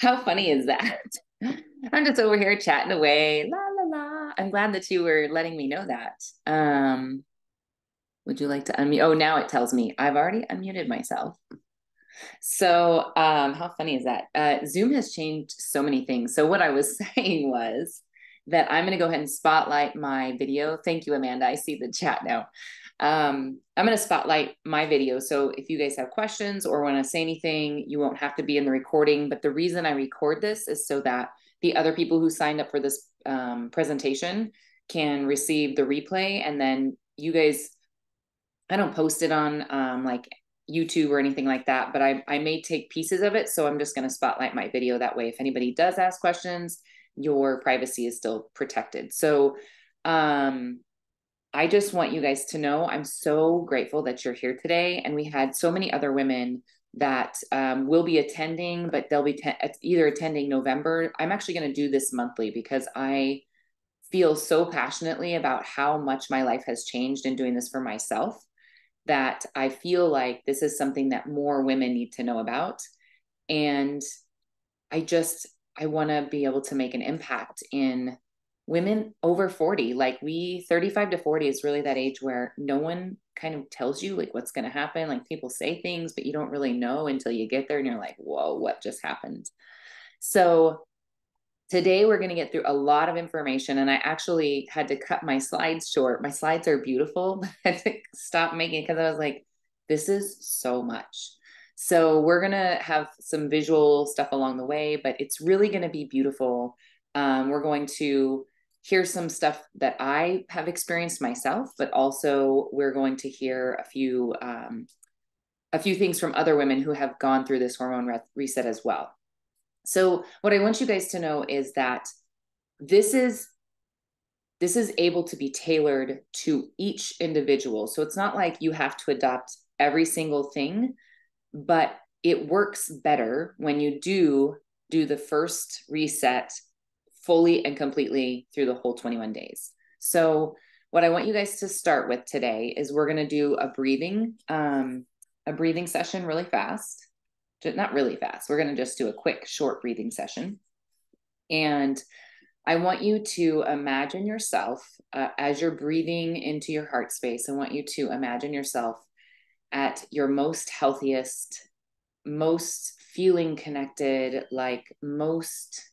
How funny is that? I'm just over here chatting away. La la la. I'm glad that you were letting me know that. Would you like to unmute? Oh, now it tells me I've already unmuted myself. So, how funny is that? Zoom has changed so many things. So, what I was saying was that I'm going to go ahead and spotlight my video. Thank you, Amanda. I see the chat now. I'm going to spotlight my video. So, if you guys have questions or want to say anything, you won't have to be in the recording. But the reason I record this is so that the other people who signed up for this presentation can receive the replay. And then you guys, I don't post it on like YouTube or anything like that, but I may take pieces of it. So I'm just going to spotlight my video. That way, if anybody does ask questions, your privacy is still protected. So I just want you guys to know I'm so grateful that you're here today. And we had so many other women that will be attending, but they'll be either attending November. I'm actually going to do this monthly because I feel so passionately about how much my life has changed in doing this for myself, that I feel like this is something that more women need to know about. And I want to be able to make an impact in women over 40. Like 35 to 40 is really that age where no one kind of tells you like what's going to happen. Like people say things, but you don't really know until you get there and you're like, whoa, what just happened? So today we're going to get through a lot of information, and I actually had to cut my slides short. My slides are beautiful, but I had to stop making it because I was like, this is so much. So we're going to have some visual stuff along the way, but it's really going to be beautiful. We're going to hear some stuff that I have experienced myself, but also we're going to hear a few things from other women who have gone through this hormone reset as well. So what I want you guys to know is that this is able to be tailored to each individual. So it's not like you have to adopt every single thing, but it works better when you do the first reset fully and completely through the whole 21 days. So what I want you guys to start with today is we're going to do a breathing session really fast. Not really fast. We're going to just do a quick, short breathing session. And I want you to imagine yourself as you're breathing into your heart space. I want you to imagine yourself at your most healthiest, most feeling connected, like most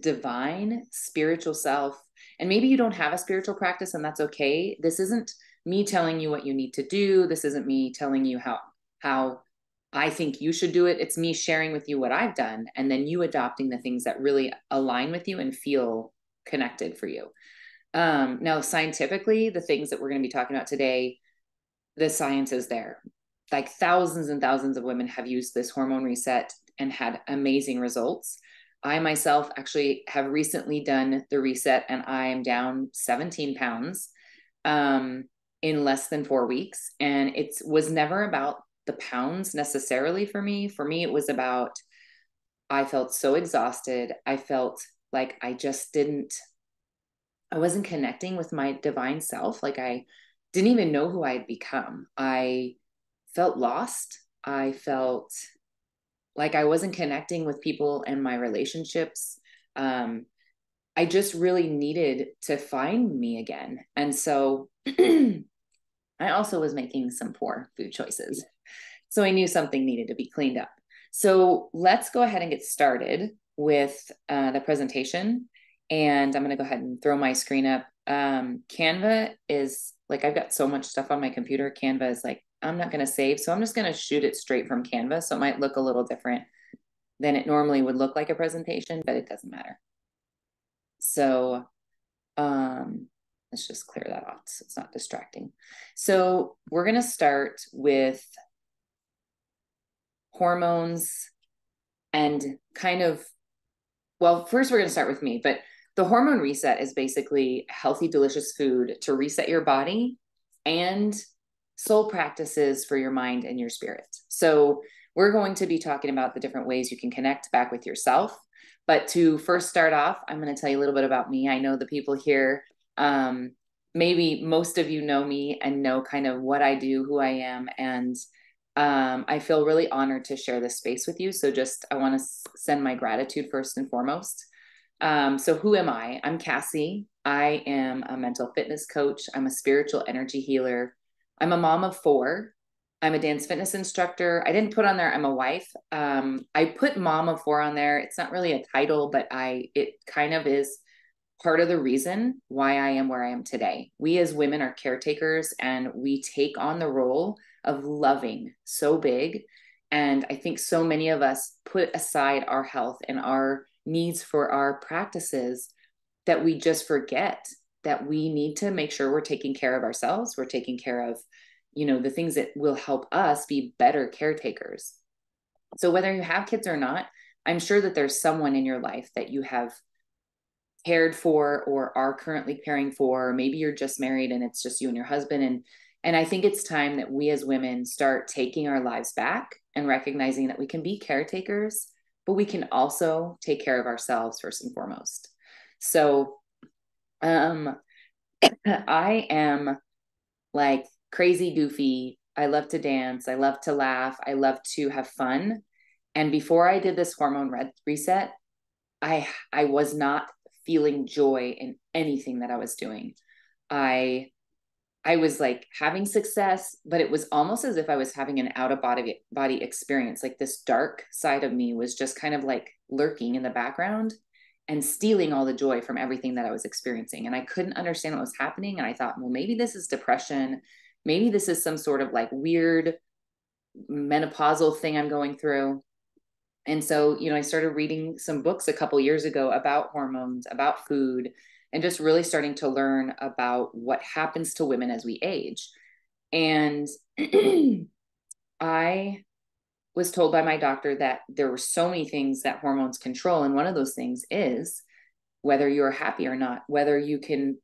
divine spiritual self. And maybe you don't have a spiritual practice, and that's okay. This isn't me telling you what you need to do. This isn't me telling you how I think you should do it. It's me sharing with you what I've done, and then you adopting the things that really align with you and feel connected for you. Now, scientifically, the things that we're going to be talking about today, the science is there. Like thousands and thousands of women have used this hormone reset and had amazing results. I myself actually have recently done the reset, and I am down 17 pounds in less than 4 weeks. And it was never about the pounds necessarily for me. For me, it was about, I felt so exhausted. I felt like I wasn't connecting with my divine self. Like I didn't even know who I had become. I felt lost. I felt like I wasn't connecting with people and my relationships. I just really needed to find me again. And so I also was making some poor food choices. So I knew something needed to be cleaned up. So let's go ahead and get started with the presentation. And I'm going to go ahead and throw my screen up. Canva is like, I've got so much stuff on my computer. Canva is like, I'm not going to save. So I'm just going to shoot it straight from Canva. So it might look a little different than it normally would look like a presentation, but it doesn't matter. So let's just clear that off so it's not distracting. So we're going to start with hormones and kind of, well, first we're going to start with me, but the hormone reset is basically healthy, delicious food to reset your body and soul practices for your mind and your spirit. So we're going to be talking about the different ways you can connect back with yourself. But to first start off, I'm going to tell you a little bit about me. I know the people here, maybe most of you know me and know kind of what I do, who I am. And I feel really honored to share this space with you. So just, I want to send my gratitude first and foremost. So who am I? I'm Cassie. I am a mental fitness coach. I'm a spiritual energy healer. I'm a mom of 4. I'm a dance fitness instructor. I didn't put on there, I'm a wife. I put mom of 4 on there. It's not really a title, but it kind of is part of the reason why I am where I am today. We as women are caretakers, and we take on the role of loving so big. And I think so many of us put aside our health and our needs for our practices that we just forget that we need to make sure we're taking care of ourselves. We're taking care of, the things that will help us be better caretakers. So whether you have kids or not, I'm sure that there's someone in your life that you have cared for or are currently caring for. Maybe you're just married and it's just you and your husband. And I think it's time that we as women start taking our lives back and recognizing that we can be caretakers, but we can also take care of ourselves first and foremost. So I am like crazy goofy. I love to dance. I love to laugh. I love to have fun. And before I did this hormone reset, I was not feeling joy in anything that I was doing. I was like having success, but it was almost as if I was having an out of body experience. Like this dark side of me was just kind of like lurking in the background and stealing all the joy from everything that I was experiencing. And I couldn't understand what was happening. And I thought, well, maybe this is depression. Maybe this is some sort of like weird menopausal thing I'm going through. And so, I started reading some books a couple years ago about hormones, about food, and just really starting to learn about what happens to women as we age. And I was told by my doctor that there were so many things that hormones control. And one of those things is whether you're happy or not, whether you can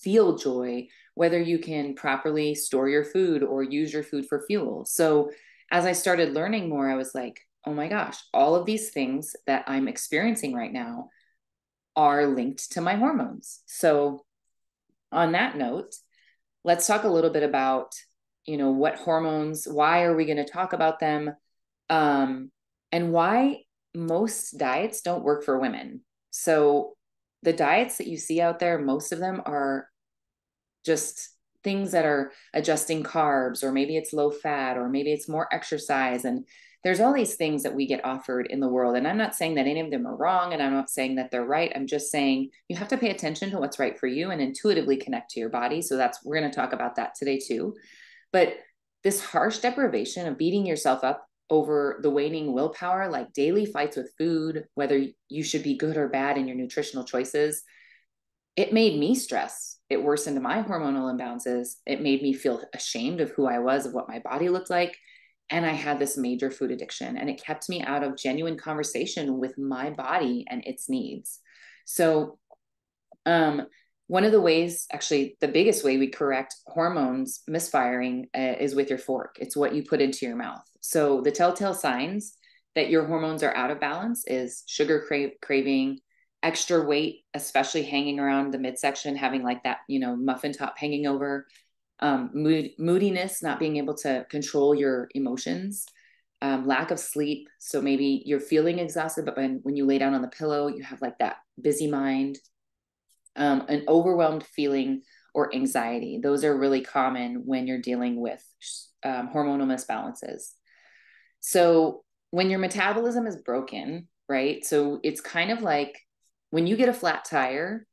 feel joy, whether you can properly store your food or use your food for fuel. So as I started learning more, I was like, oh my gosh, all of these things that I'm experiencing right now are linked to my hormones. So on that note, let's talk a little bit about, what hormones, why are we going to talk about them? And why most diets don't work for women. So the diets that you see out there, most of them are just things that are adjusting carbs, or maybe it's low fat, or maybe it's more exercise. And there's all these things that we get offered in the world. And I'm not saying that any of them are wrong, and I'm not saying that they're right. I'm just saying you have to pay attention to what's right for you and intuitively connect to your body. So we're going to talk about that today too. But this harsh deprivation of beating yourself up over the waning willpower, like daily fights with food, whether you should be good or bad in your nutritional choices, it made me stress. It worsened my hormonal imbalances. It made me feel ashamed of who I was, of what my body looked like. And I had this major food addiction, and it kept me out of genuine conversation with my body and its needs. So, one of the ways, actually, the biggest way we correct hormones misfiring is with your fork. It's what you put into your mouth. So the telltale signs that your hormones are out of balance is sugar craving, extra weight, especially hanging around the midsection, having like that, muffin top hanging over, moodiness, not being able to control your emotions, lack of sleep. So maybe you're feeling exhausted, but when you lay down on the pillow, you have like that busy mind, an overwhelmed feeling or anxiety. Those are really common when you're dealing with hormonal misbalances. So when your metabolism is broken, right? So it's kind of like when you get a flat tire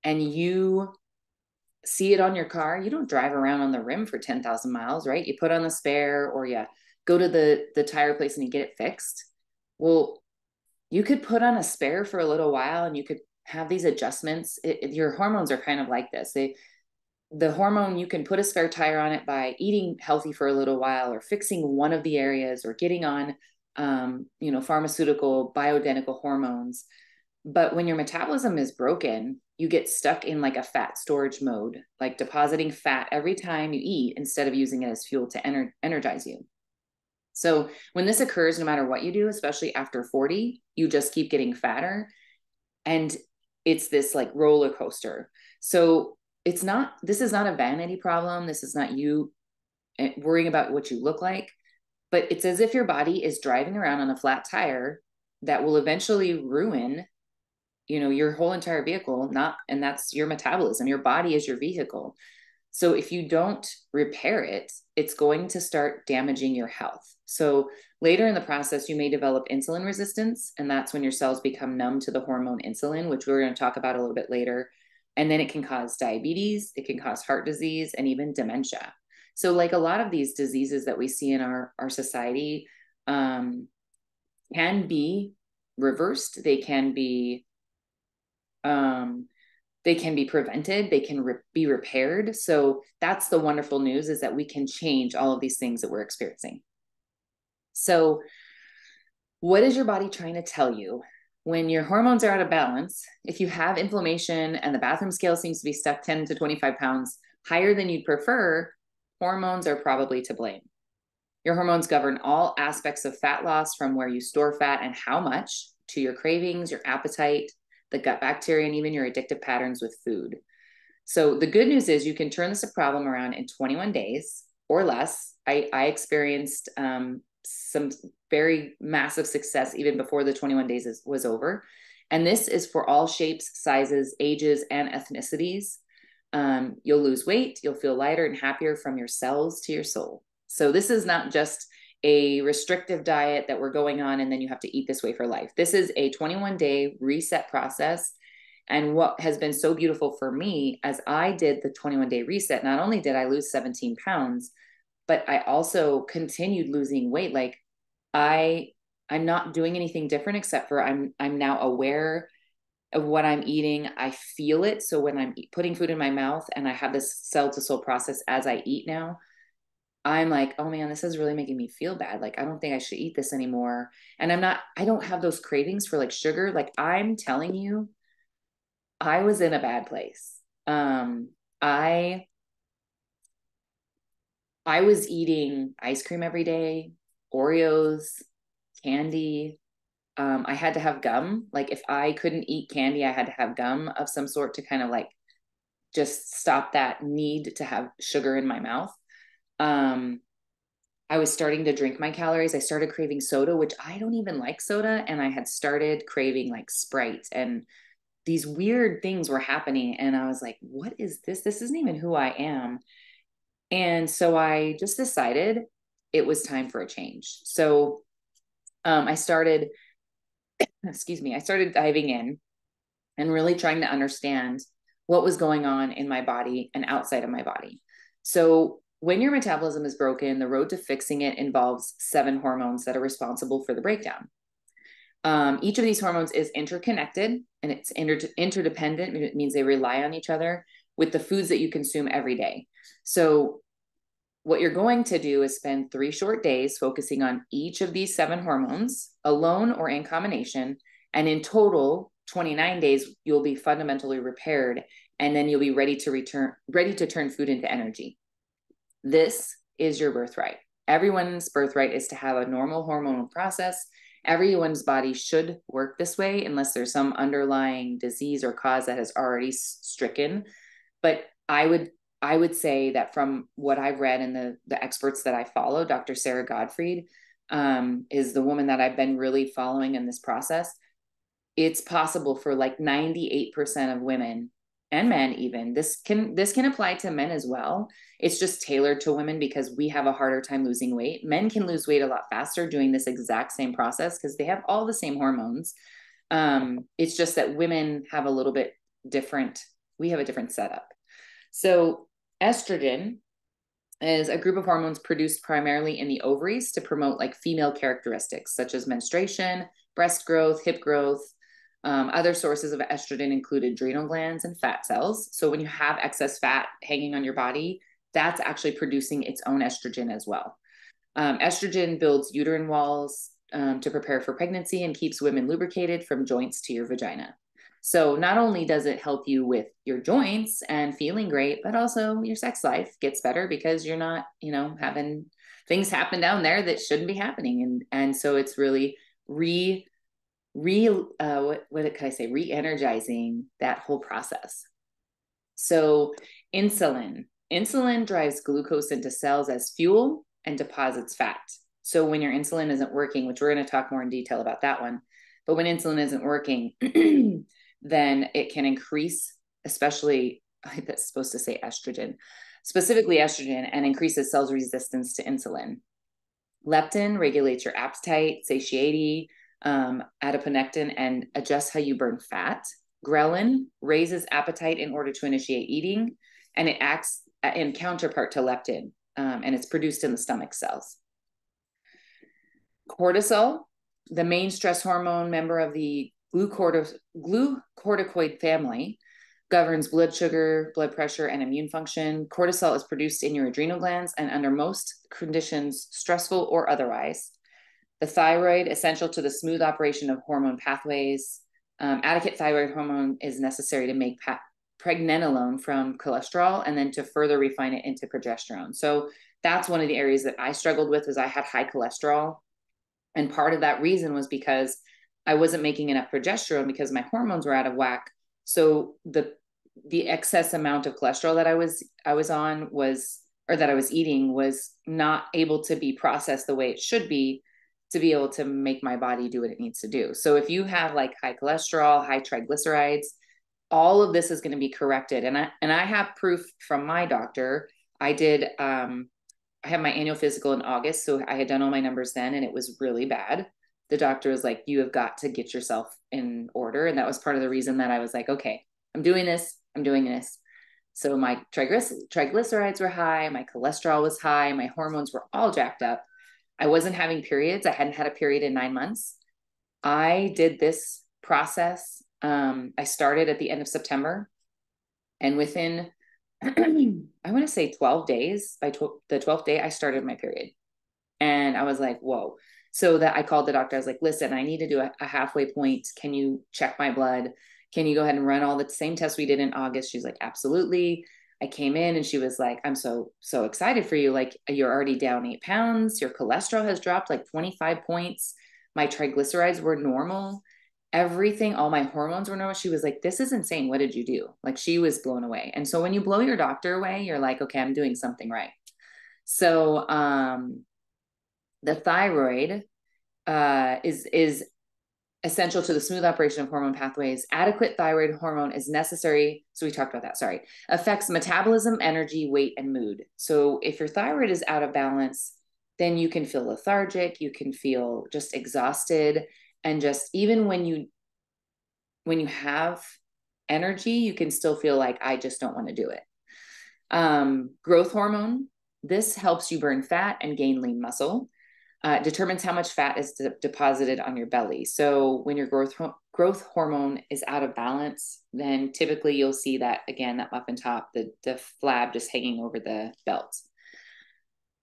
and you see it on your car, you don't drive around on the rim for 10,000 miles, right? You put on the spare, or you go to the tire place and you get it fixed. Well, you could put on a spare for a little while and you could have these adjustments. Your hormones are kind of like this. The hormone, you can put a spare tire on it by eating healthy for a little while, or fixing one of the areas, or getting on, pharmaceutical bioidentical hormones. But when your metabolism is broken, you get stuck in like a fat storage mode, like depositing fat every time you eat instead of using it as fuel to energize you. So when this occurs, no matter what you do, especially after 40, you just keep getting fatter. And it's this like roller coaster. So this is not a vanity problem. This is not you worrying about what you look like. but it's as if your body is driving around on a flat tire that will eventually ruin, your whole entire vehicle. And that's your metabolism. Your body is your vehicle. So if you don't repair it, it's going to start damaging your health. So later in the process, you may develop insulin resistance, and that's when your cells become numb to the hormone insulin, which we're going to talk about a little bit later. And then it can cause diabetes, it can cause heart disease, and even dementia. So like a lot of these diseases that we see in our society can be reversed. They can be prevented, they can be repaired. So that's the wonderful news, is that we can change all of these things that we're experiencing. So what is your body trying to tell you? When your hormones are out of balance, if you have inflammation and the bathroom scale seems to be stuck 10 to 25 pounds higher than you'd prefer, hormones are probably to blame. Your hormones govern all aspects of fat loss, from where you store fat and how much, to your cravings, your appetite, the gut bacteria, and even your addictive patterns with food. So the good news is you can turn this problem around in 21 days or less. I experienced some very massive success even before the 21 days was over. And this is for all shapes, sizes, ages, and ethnicities. You'll lose weight, you'll feel lighter and happier from your cells to your soul. So this is not just a restrictive diet that we're going on and then you have to eat this way for life. This is a 21-day reset process. And what has been so beautiful for me, as I did the 21-day reset, not only did I lose 17 pounds, but I also continued losing weight. Like I'm not doing anything different, except for I'm now aware of what I'm eating. I feel it. So when I'm putting food in my mouth and I have this cell to soul process as I eat now, I'm like, oh man, this is really making me feel bad. Like, I don't think I should eat this anymore. And I don't have those cravings for like sugar. Like, I'm telling you, I was in a bad place. I was eating ice cream every day, Oreos, candy. I had to have gum. Like, if I couldn't eat candy, I had to have gum of some sort to kind of like just stop that need to have sugar in my mouth. I was starting to drink my calories. I started craving soda, which I don't even like soda. And I had started craving like Sprite, and these weird things were happening. And I was like, what is this? This isn't even who I am. And so I just decided it was time for a change. So I started, I started diving in and really trying to understand what was going on in my body and outside of my body. So when your metabolism is broken, the road to fixing it involves 7 hormones that are responsible for the breakdown. Each of these hormones is interconnected, and it's interdependent. It means they rely on each other with the foods that you consume every day. So what you're going to do is spend 3 short days focusing on each of these 7 hormones, alone or in combination. And in total, 29 days, you'll be fundamentally repaired, and then you'll be ready to turn food into energy. This is your birthright. Everyone's birthright is to have a normal hormonal process. Everyone's body should work this way unless there's some underlying disease or cause that has already stricken. But I would say that from what I've read and the experts that I follow, Dr. Sarah Gottfried is the woman that I've been really following in this process. It's possible for like 98% of women and men even. This can apply to men as well. It's just tailored to women because we have a harder time losing weight. Men can lose weight a lot faster doing this exact same process because they have all the same hormones. It's just that women have a little bit different. We have a different setup. So estrogen is a group of hormones produced primarily in the ovaries to promote like female characteristics such as menstruation, breast growth, hip growth. Other sources of estrogen include adrenal glands and fat cells. So when you have excess fat hanging on your body, that's actually producing its own estrogen as well. Estrogen builds uterine walls to prepare for pregnancy and keeps women lubricated from joints to your vagina. So not only does it help you with your joints and feeling great, but also your sex life gets better because you're not, having things happen down there that shouldn't be happening. And so it's really re-energizing that whole process. So insulin drives glucose into cells as fuel and deposits fat. So when your insulin isn't working, which we're going to talk more in detail about that one, but when insulin isn't working, then it can increase, especially, that's supposed to say estrogen, specifically estrogen, and increases cells' resistance to insulin. Leptin regulates your appetite, satiety, adiponectin, and adjusts how you burn fat. Ghrelin raises appetite in order to initiate eating, and it acts in counterpart to leptin, and it's produced in the stomach cells. Cortisol, the main stress hormone member of the glucocorticoid family, governs blood sugar, blood pressure, and immune function. Cortisol is produced in your adrenal glands and under most conditions, stressful or otherwise. The thyroid, essential to the smooth operation of hormone pathways. Adequate thyroid hormone is necessary to make pregnenolone from cholesterol and then to further refine it into progesterone. So that's one of the areas that I struggled with, is I had high cholesterol. And part of that reason was because I wasn't making enough progesterone because my hormones were out of whack. So the excess amount of cholesterol that I was on was, or that I was eating, was not able to be processed the way it should be to be able to make my body do what it needs to do. So if you have like high cholesterol, high triglycerides, all of this is going to be corrected. And I have proof from my doctor. I had my annual physical in August, so I had done all my numbers then, and it was really bad. The doctor was like, you have got to get yourself in order. And that was part of the reason that I was like, okay, I'm doing this. So my triglycerides were high. My cholesterol was high. My hormones were all jacked up. I wasn't having periods. I hadn't had a period in 9 months. I did this process. I started at the end of September, and within, I want to say 12 days, by the 12th day, I started my period. And I was like, whoa. So that I called the doctor. I was like, listen, I need to do a halfway point. Can you check my blood? Can you go ahead and run all the same tests we did in August? She's like, absolutely. I came in and she was like, I'm so excited for you. Like, you're already down 8 pounds. Your cholesterol has dropped like 25 points. My triglycerides were normal. Everything, all my hormones were normal. She was like, this is insane. What did you do? Like, she was blown away. And so when you blow your doctor away, you're like, okay, I'm doing something right. So the thyroid is essential to the smooth operation of hormone pathways. Adequate thyroid hormone is necessary. So we talked about that, sorry. Affects metabolism, energy, weight, and mood. So if your thyroid is out of balance, then you can feel lethargic, you can feel just exhausted. And just even when you have energy, you can still feel like, I just don't want to do it. Growth hormone, this helps you burn fat and gain lean muscle. Determines how much fat is deposited on your belly. So when your growth hormone is out of balance, then typically you'll see that, again, that muffin top, the flab just hanging over the belt.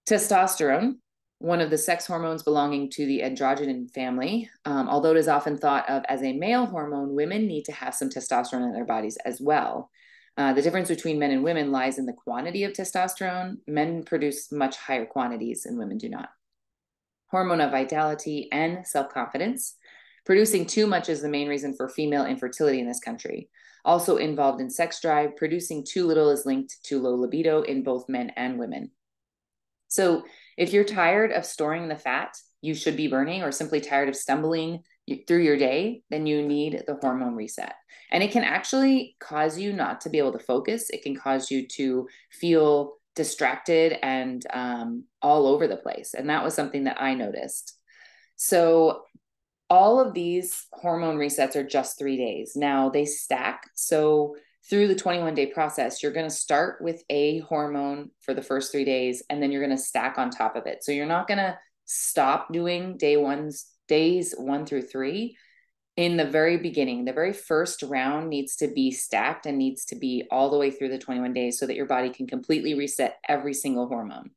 Testosterone, one of the sex hormones belonging to the androgen family. Although it is often thought of as a male hormone, women need to have some testosterone in their bodies as well. The difference between men and women lies in the quantity of testosterone. Men produce much higher quantities and women do not. Hormone of vitality and self-confidence. Producing too much is the main reason for female infertility in this country. Also involved in sex drive, producing too little is linked to low libido in both men and women. So if you're tired of storing the fat you should be burning, or simply tired of stumbling through your day, then you need the hormone reset. And it can actually cause you not to be able to focus. It can cause you to feel distracted and all over the place. And that was something that I noticed. So all of these hormone resets are just 3 days. Now they stack. So through the 21-day process, you're going to start with a hormone for the first 3 days, and then you're going to stack on top of it. So you're not going to stop doing days 1 through 3. In the very beginning, the very first round needs to be stacked and needs to be all the way through the 21 days so that your body can completely reset every single hormone.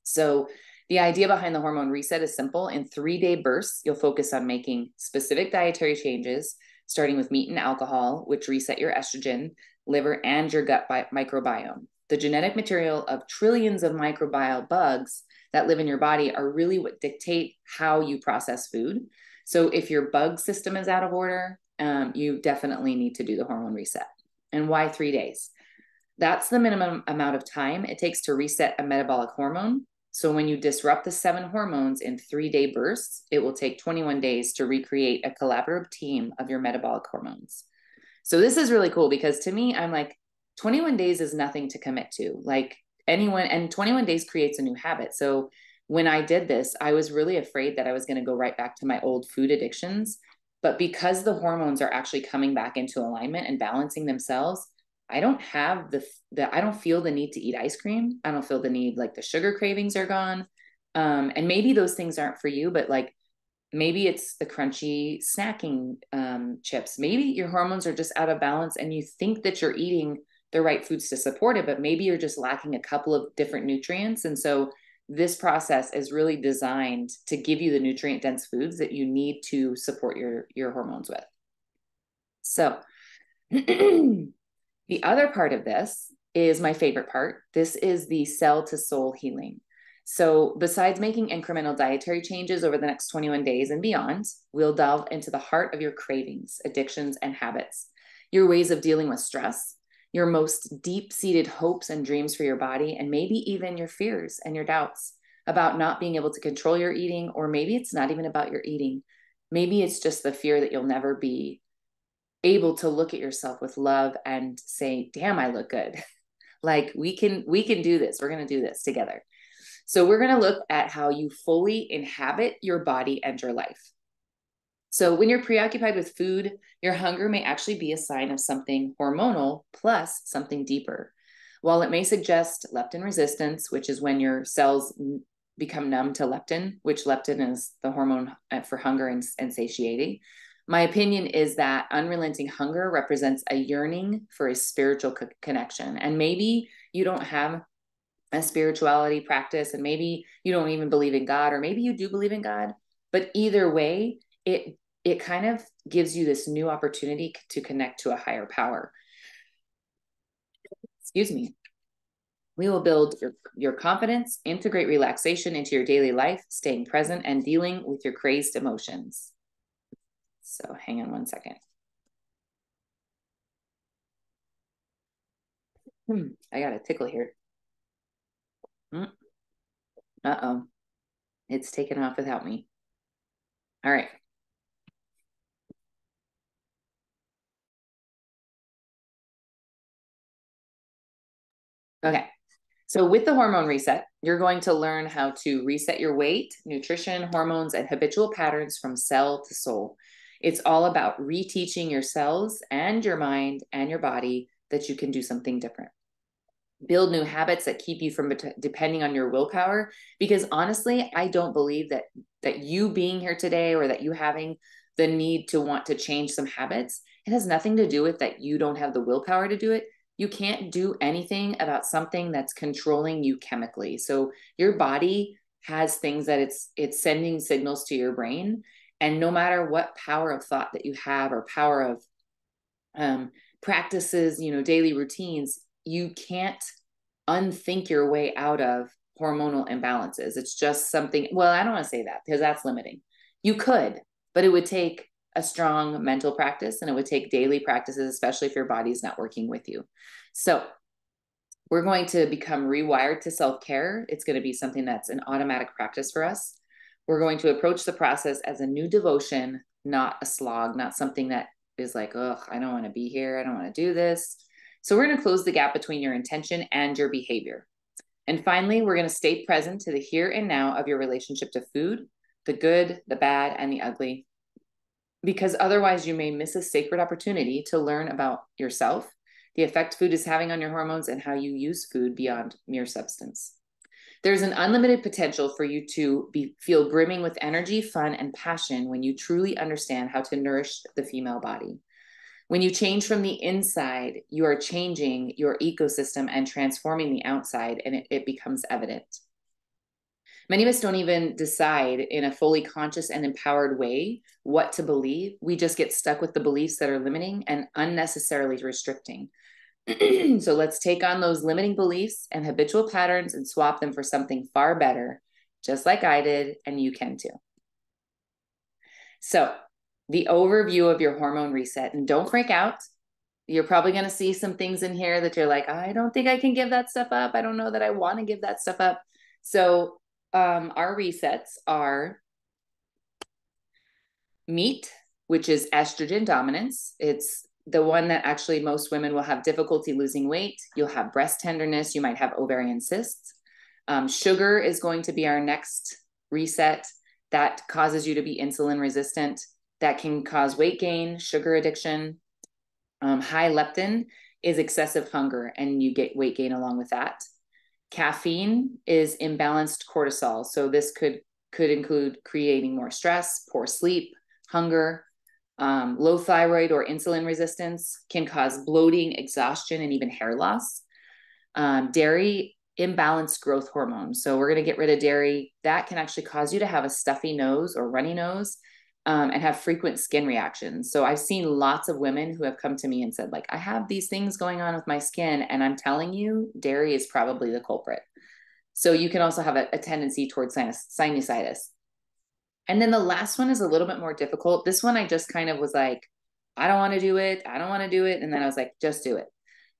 So the idea behind the hormone reset is simple. In 3-day bursts, you'll focus on making specific dietary changes, starting with meat and alcohol, which reset your estrogen, liver, and your gut microbiome. The genetic material of trillions of microbial bugs that live in your body are really what dictate how you process food. So if your bug system is out of order, you definitely need to do the hormone reset. And why 3 days? That's the minimum amount of time it takes to reset a metabolic hormone. So when you disrupt the 7 hormones in 3-day bursts, it will take 21 days to recreate a collaborative team of your metabolic hormones. So this is really cool because to me, I'm like, 21 days is nothing to commit to. Like anyone, and 21 days creates a new habit. So when I did this, I was really afraid that I was going to go right back to my old food addictions. But because the hormones are actually coming back into alignment and balancing themselves, I don't have I don't feel the need to eat ice cream. I don't feel the need, like the sugar cravings are gone. And maybe those things aren't for you, but like maybe it's the crunchy snacking chips. Maybe your hormones are just out of balance and you think that you're eating the right foods to support it, but maybe you're just lacking a couple of different nutrients. And so this process is really designed to give you the nutrient dense foods that you need to support your hormones with. So the other part of this is my favorite part. This is the cell to soul healing. So besides making incremental dietary changes over the next 21 days and beyond, we'll delve into the heart of your cravings, addictions, and habits, your ways of dealing with stress, your most deep-seated hopes and dreams for your body, and maybe even your fears and your doubts about not being able to control your eating, or maybe it's not even about your eating. Maybe it's just the fear that you'll never be able to look at yourself with love and say, damn, I look good. Like we can do this. We're going to do this together. So we're going to look at how you fully inhabit your body and your life. So when you're preoccupied with food, your hunger may actually be a sign of something hormonal plus something deeper. While it may suggest leptin resistance, which is when your cells become numb to leptin, which leptin is the hormone for hunger and satiety, my opinion is that unrelenting hunger represents a yearning for a spiritual connection. And maybe you don't have a spirituality practice, and maybe you don't even believe in God, or maybe you do believe in God, but either way, it kind of gives you this new opportunity to connect to a higher power. Excuse me. We will build your confidence, integrate relaxation into your daily life, staying present and dealing with your crazed emotions. So hang on one second. I got a tickle here. Uh-oh. It's taken off without me. All right. Okay. So with the hormone reset, you're going to learn how to reset your weight, nutrition, hormones, and habitual patterns from cell to soul. It's all about reteaching your cells and your mind and your body that you can do something different. Build new habits that keep you from depending on your willpower. Because honestly, I don't believe that you being here today, or that you having the need to want to change some habits, it has nothing to do with that you don't have the willpower to do it. You can't do anything about something that's controlling you chemically. So your body has things that it's sending signals to your brain. And no matter what power of thought that you have, or power of practices, daily routines, you can't unthink your way out of hormonal imbalances. It's just something, well, I don't want to say that because that's limiting. You could, but it would take a strong mental practice, and it would take daily practices, especially if your body's not working with you. So we're going to become rewired to self-care. It's going to be something that's an automatic practice for us. We're going to approach the process as a new devotion, not a slog, not something that is like, oh, I don't want to be here. I don't want to do this. So we're going to close the gap between your intention and your behavior. And finally, we're going to stay present to the here and now of your relationship to food, the good, the bad, and the ugly, because otherwise you may miss a sacred opportunity to learn about yourself, the effect food is having on your hormones, and how you use food beyond mere substance. There's an unlimited potential for you to feel brimming with energy, fun, and passion when you truly understand how to nourish the female body. When you change from the inside, you are changing your ecosystem and transforming the outside, and it becomes evident. Many of us don't even decide in a fully conscious and empowered way what to believe. We just get stuck with the beliefs that are limiting and unnecessarily restricting. So let's take on those limiting beliefs and habitual patterns and swap them for something far better, just like I did, and you can too. So the overview of your hormone reset, and don't freak out. You're probably going to see some things in here that you're like, I don't think I can give that stuff up. I don't know that I want to give that stuff up. So our resets are meat, which is estrogen dominance. It's the one that actually most women will have difficulty losing weight. You'll have breast tenderness. You might have ovarian cysts. Sugar is going to be our next reset. That causes you to be insulin resistant. That can cause weight gain, sugar addiction. High leptin is excessive hunger, and you get weight gain along with that. Caffeine is imbalanced cortisol. So this could include creating more stress, poor sleep, hunger. Low thyroid or insulin resistance can cause bloating, exhaustion, and even hair loss. Dairy, imbalanced growth hormone. So we're going to get rid of dairy. That can actually cause you to have a stuffy nose or runny nose, and have frequent skin reactions. So I've seen lots of women who have come to me and said, like, I have these things going on with my skin, and I'm telling you, dairy is probably the culprit. So you can also have a tendency towards sinusitis. And then the last one is a little bit more difficult. This one I just kind of was like, I don't want to do it. I don't want to do it. And then I was like, just do it.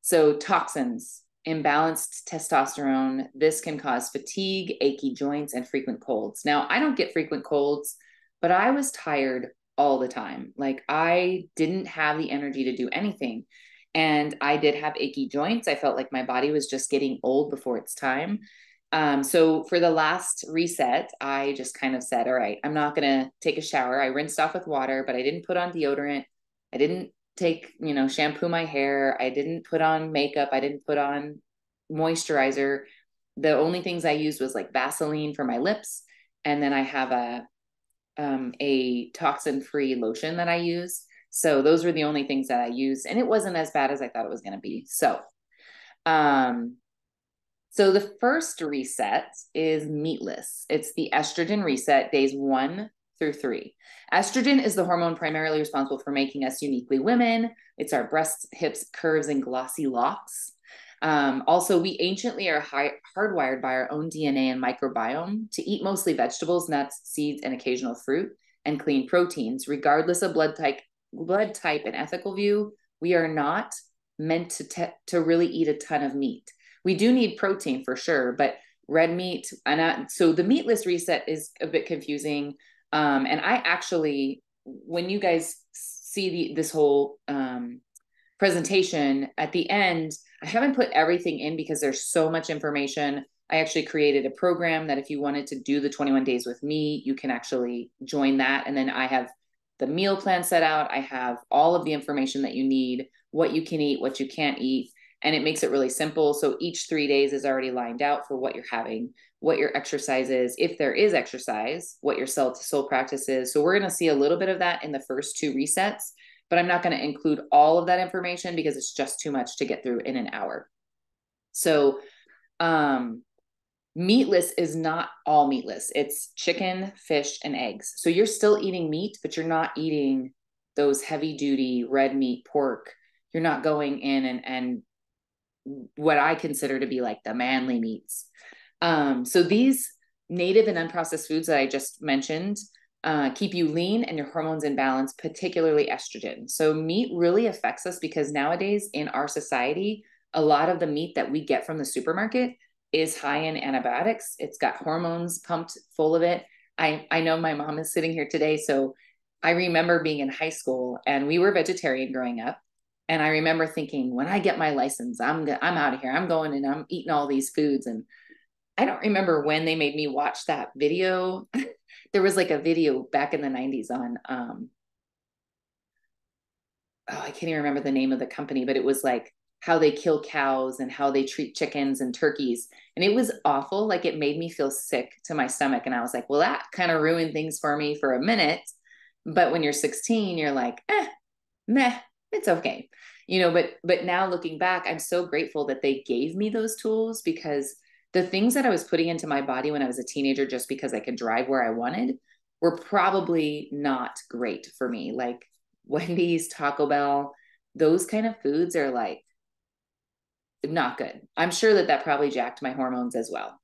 So toxins, imbalanced testosterone. This can cause fatigue, achy joints, and frequent colds. Now, I don't get frequent colds, but I was tired all the time. Like, I didn't have the energy to do anything. And I did have achy joints. I felt like my body was just getting old before its time. So for the last reset, I just kind of said, all right, I'm not going to take a shower. I rinsed off with water, but I didn't put on deodorant. I didn't shampoo my hair. I didn't put on makeup. I didn't put on moisturizer. The only things I used was like Vaseline for my lips. And then I have a toxin-free lotion that I use. So those were the only things that I used. And it wasn't as bad as I thought it was going to be. So the first reset is meatless. It's the estrogen reset, days 1 through 3. Estrogen is the hormone primarily responsible for making us uniquely women. It's our breasts, hips, curves, and glossy locks. Also, we anciently are hardwired by our own DNA and microbiome to eat mostly vegetables, nuts, seeds, and occasional fruit, and clean proteins. Regardless of blood type and ethical view, we are not meant to really eat a ton of meat. We do need protein for sure, but red meat, so the meatless reset is a bit confusing. And I actually, when you guys see this whole presentation at the end, I haven't put everything in because there's so much information. I actually created a program that if you wanted to do the 21 days with me, you can actually join that. And then I have the meal plan set out. I have all of the information that you need, what you can eat, what you can't eat. And it makes it really simple. So each 3 days is already lined out for what you're having, what your exercise is, if there is exercise, what your cell to soul practice is. So we're going to see a little bit of that in the first 2 resets, but I'm not going to include all of that information because it's just too much to get through in an hour. So meatless is not all meatless. It's chicken, fish, and eggs. So you're still eating meat, but you're not eating those heavy duty red meat, pork. You're not going in and what I consider to be like the manly meats. So these native and unprocessed foods that I just mentioned keep you lean and your hormones in balance, particularly estrogen. So meat really affects us because nowadays in our society, a lot of the meat that we get from the supermarket is high in antibiotics. It's got hormones pumped full of it. I know my mom is sitting here today. So I remember being in high school and we were vegetarian growing up. And I remember thinking, when I get my license, I'm out of here. I'm going and I'm eating all these foods. And I don't remember when they made me watch that video. There was like a video back in the 90s on, I can't even remember the name of the company, but it was like how they kill cows and how they treat chickens and turkeys. And it was awful. Like, it made me feel sick to my stomach. And I was like, well, that kind of ruined things for me for a minute. But when you're 16, you're like, meh, it's okay. But now looking back, I'm so grateful that they gave me those tools, because the things that I was putting into my body when I was a teenager, just because I could drive where I wanted, were probably not great for me. Like Wendy's, Taco Bell, those kind of foods are like not good. I'm sure that probably jacked my hormones as well.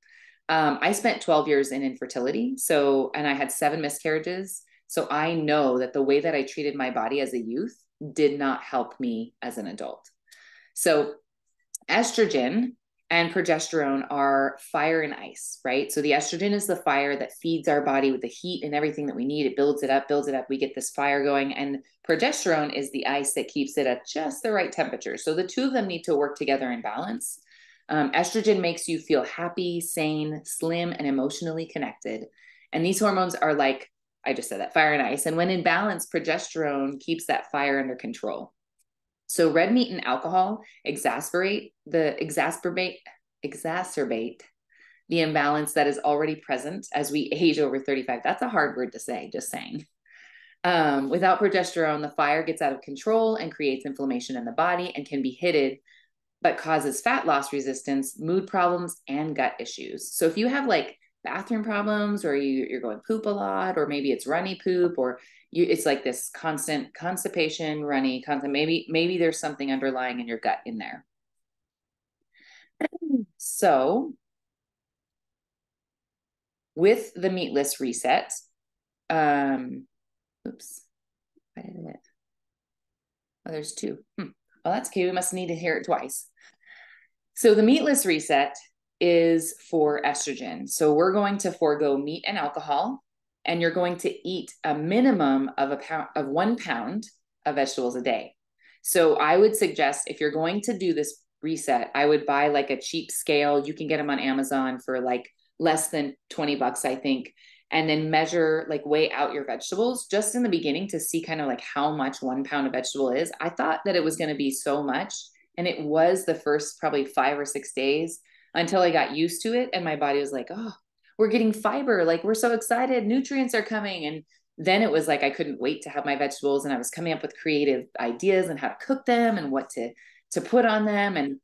I spent 12 years in infertility. And I had 7 miscarriages. So I know that the way that I treated my body as a youth did not help me as an adult. So estrogen and progesterone are fire and ice, right? So the estrogen is the fire that feeds our body with the heat and everything that we need. It builds it up, builds it up. We get this fire going. And progesterone is the ice that keeps it at just the right temperature. So the two of them need to work together in balance. Estrogen makes you feel happy, sane, slim, and emotionally connected. And these hormones are like, I just said that, fire and ice. And when in balance, progesterone keeps that fire under control. So red meat and alcohol exacerbate the imbalance that is already present as we age over 35. That's a hard word to say, just saying. Without progesterone, the fire gets out of control and creates inflammation in the body and can be hidden, but causes fat loss resistance, mood problems, and gut issues. So if you have like bathroom problems, or you're going poop a lot, or maybe it's runny poop, or it's like this constant constipation, runny, maybe there's something underlying in your gut in there. So with the meatless reset, oops, I did it. Oh, there's two. Well, that's okay. We must need to hear it twice. So the meatless reset is for estrogen. So we're going to forego meat and alcohol, and you're going to eat a minimum of 1 pound of vegetables a day. So I would suggest, if you're going to do this reset, I would buy like a cheap scale. You can get them on Amazon for like less than $20, I think. And then measure, like weigh out your vegetables just in the beginning to see kind of like how much 1 pound of vegetable is. I thought that it was going to be so much. And it was the first probably 5 or 6 days until I got used to it. And my body was like, oh, we're getting fiber. Like, we're so excited. Nutrients are coming. And then it was like, I couldn't wait to have my vegetables. And I was coming up with creative ideas and how to cook them and what to put on them. And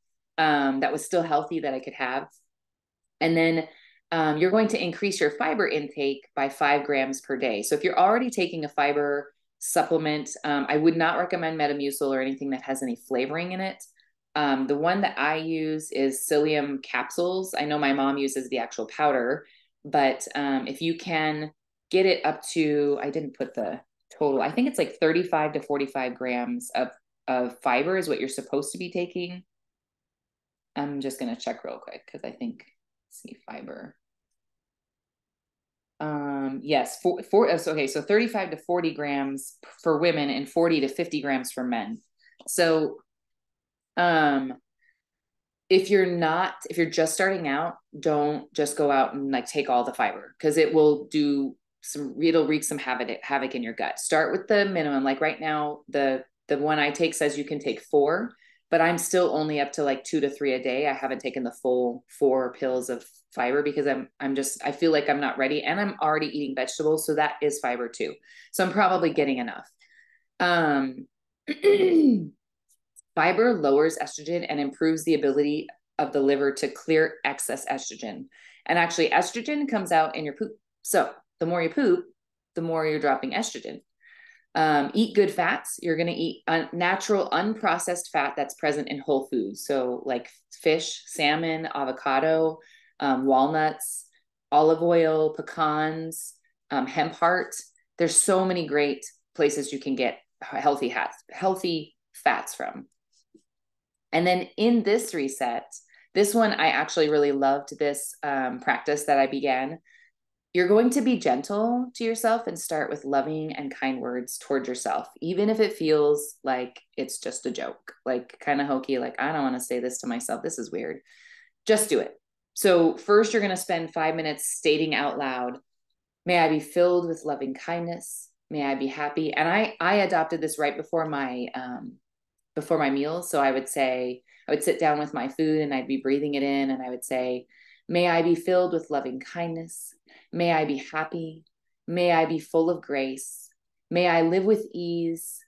that was still healthy that I could have. And then you're going to increase your fiber intake by 5 grams per day. So if you're already taking a fiber supplement, I would not recommend Metamucil or anything that has any flavoring in it. The one that I use is psyllium capsules. I know my mom uses the actual powder, but if you can get it up to, I didn't put the total, I think it's like 35 to 45 grams of fiber is what you're supposed to be taking. I'm just going to check real quick because I think, let's see, fiber. Yes, so 35 to 40 grams for women and 40 to 50 grams for men. So if you're just starting out, don't just go out and like take all the fiber, because it'll wreak some havoc in your gut. Start with the minimum. Like right now, the one I take says you can take 4, but I'm still only up to like 2 to 3 a day. I haven't taken the full 4 pills of fiber because I feel like I'm not ready, and I'm already eating vegetables. So that is fiber too. So I'm probably getting enough. Fiber lowers estrogen and improves the ability of the liver to clear excess estrogen. And actually, estrogen comes out in your poop. So the more you poop, the more you're dropping estrogen. Eat good fats. You're going to eat natural, unprocessed fat that's present in whole foods. So like fish, salmon, avocado, walnuts, olive oil, pecans, hemp heart. There's so many great places you can get healthy fats from. And then in this reset, this one, I actually really loved this practice that I began. You're going to be gentle to yourself and start with loving and kind words towards yourself, even if it feels like it's just a joke, like kind of hokey, like, I don't want to say this to myself. This is weird. Just do it. So first, you're going to spend 5 minutes stating out loud, may I be filled with loving kindness. May I be happy. And I adopted this right before my meals. So I would sit down with my food and I'd be breathing it in, and I would say, may I be filled with loving kindness. May I be happy. May I be full of grace. May I live with ease.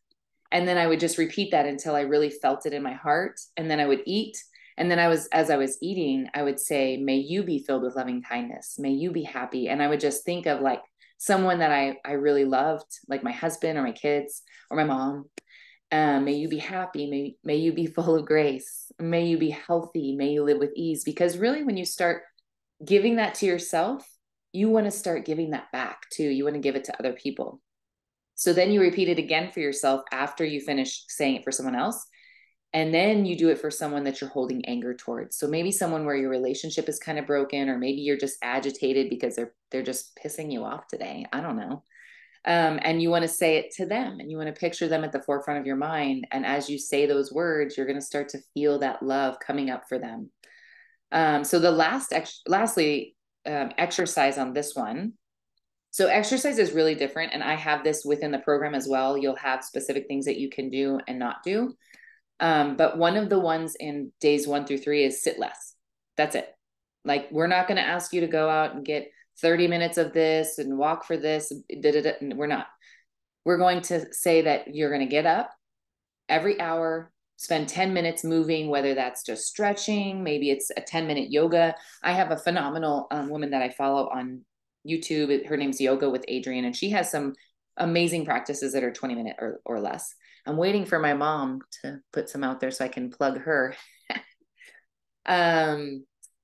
And then I would just repeat that until I really felt it in my heart. And then I would eat. And then as I was eating, I would say, may you be filled with loving kindness. May you be happy. And I would just think of like someone that I really loved, like my husband or my kids or my mom. May you be happy. May you be full of grace. May you be healthy. May you live with ease. Because really, when you start giving that to yourself, you want to start giving that back too. You want to give it to other people. So then you repeat it again for yourself after you finish saying it for someone else. And then you do it for someone that you're holding anger towards. So maybe someone where your relationship is kind of broken, or maybe you're just agitated because they're just pissing you off today. I don't know. And you want to say it to them, and you want to picture them at the forefront of your mind. And as you say those words, you're going to start to feel that love coming up for them. So the lastly, exercise on this one. So exercise is really different. And I have this within the program as well. You'll have specific things that you can do and not do. But one of the ones in days 1 through 3 is sit less. That's it. Like, we're not going to ask you to go out and get 30 minutes of this and walk for this. We're not. We're going to say that you're going to get up every hour, spend 10 minutes moving, whether that's just stretching, maybe it's a 10-minute yoga. I have a phenomenal woman that I follow on YouTube. Her name's Yoga with Adrienne, and she has some amazing practices that are 20 minutes or less. I'm waiting for my mom to put some out there so I can plug her.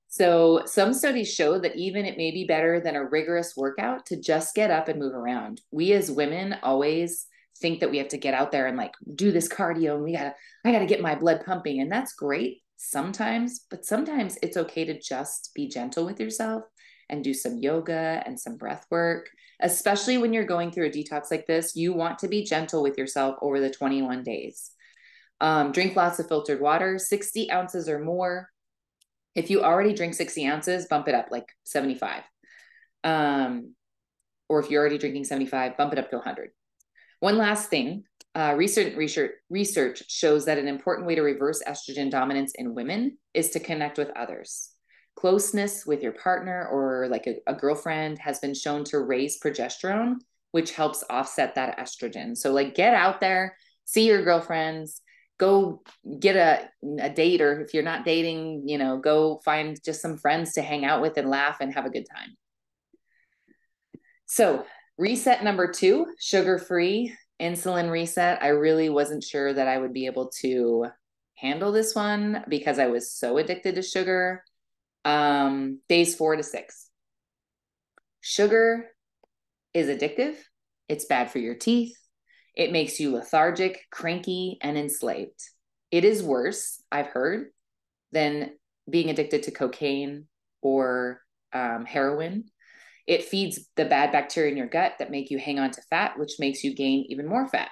So some studies show that even it may be better than a rigorous workout to just get up and move around. We as women always think that we have to get out there and like do this cardio, and I gotta get my blood pumping. And that's great sometimes, but sometimes it's okay to just be gentle with yourself and do some yoga and some breath work. Especially when you're going through a detox like this, you want to be gentle with yourself over the 21 days. Drink lots of filtered water, 60 ounces or more. If you already drink 60 ounces, bump it up like 75. Or if you're already drinking 75, bump it up to 100. One last thing, research shows that an important way to reverse estrogen dominance in women is to connect with others. Closeness with your partner or like a girlfriend has been shown to raise progesterone, which helps offset that estrogen. So like, get out there, see your girlfriends, go get a date, or if you're not dating, go find just some friends to hang out with and laugh and have a good time. So reset number 2, sugar-free insulin reset. I really wasn't sure that I would be able to handle this one because I was so addicted to sugar. Days 4 to 6. Sugar is addictive. It's bad for your teeth. It makes you lethargic, cranky, and enslaved. It is worse, I've heard, than being addicted to cocaine or heroin. It feeds the bad bacteria in your gut that make you hang on to fat, which makes you gain even more fat.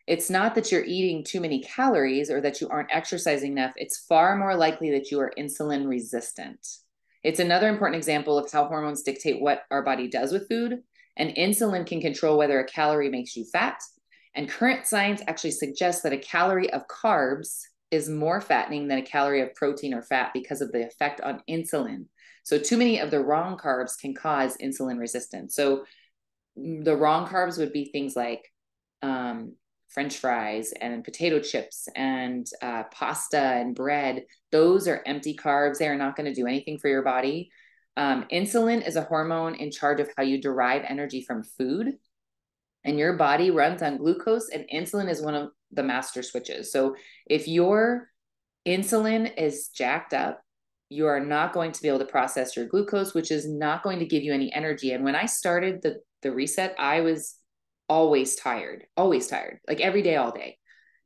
It's not that you're eating too many calories or that you aren't exercising enough. It's far more likely that you are insulin resistant. It's another important example of how hormones dictate what our body does with food. And insulin can control whether a calorie makes you fat. And current science actually suggests that a calorie of carbs is more fattening than a calorie of protein or fat because of the effect on insulin. So too many of the wrong carbs can cause insulin resistance. So the wrong carbs would be things like French fries and potato chips and pasta and bread. Those are empty carbs. They are not going to do anything for your body. Insulin is a hormone in charge of how you derive energy from food. And your body runs on glucose, and insulin is one of the master switches. So if your insulin is jacked up, you are not going to be able to process your glucose, which is not going to give you any energy. And when I started the reset, I was always tired, like every day, all day.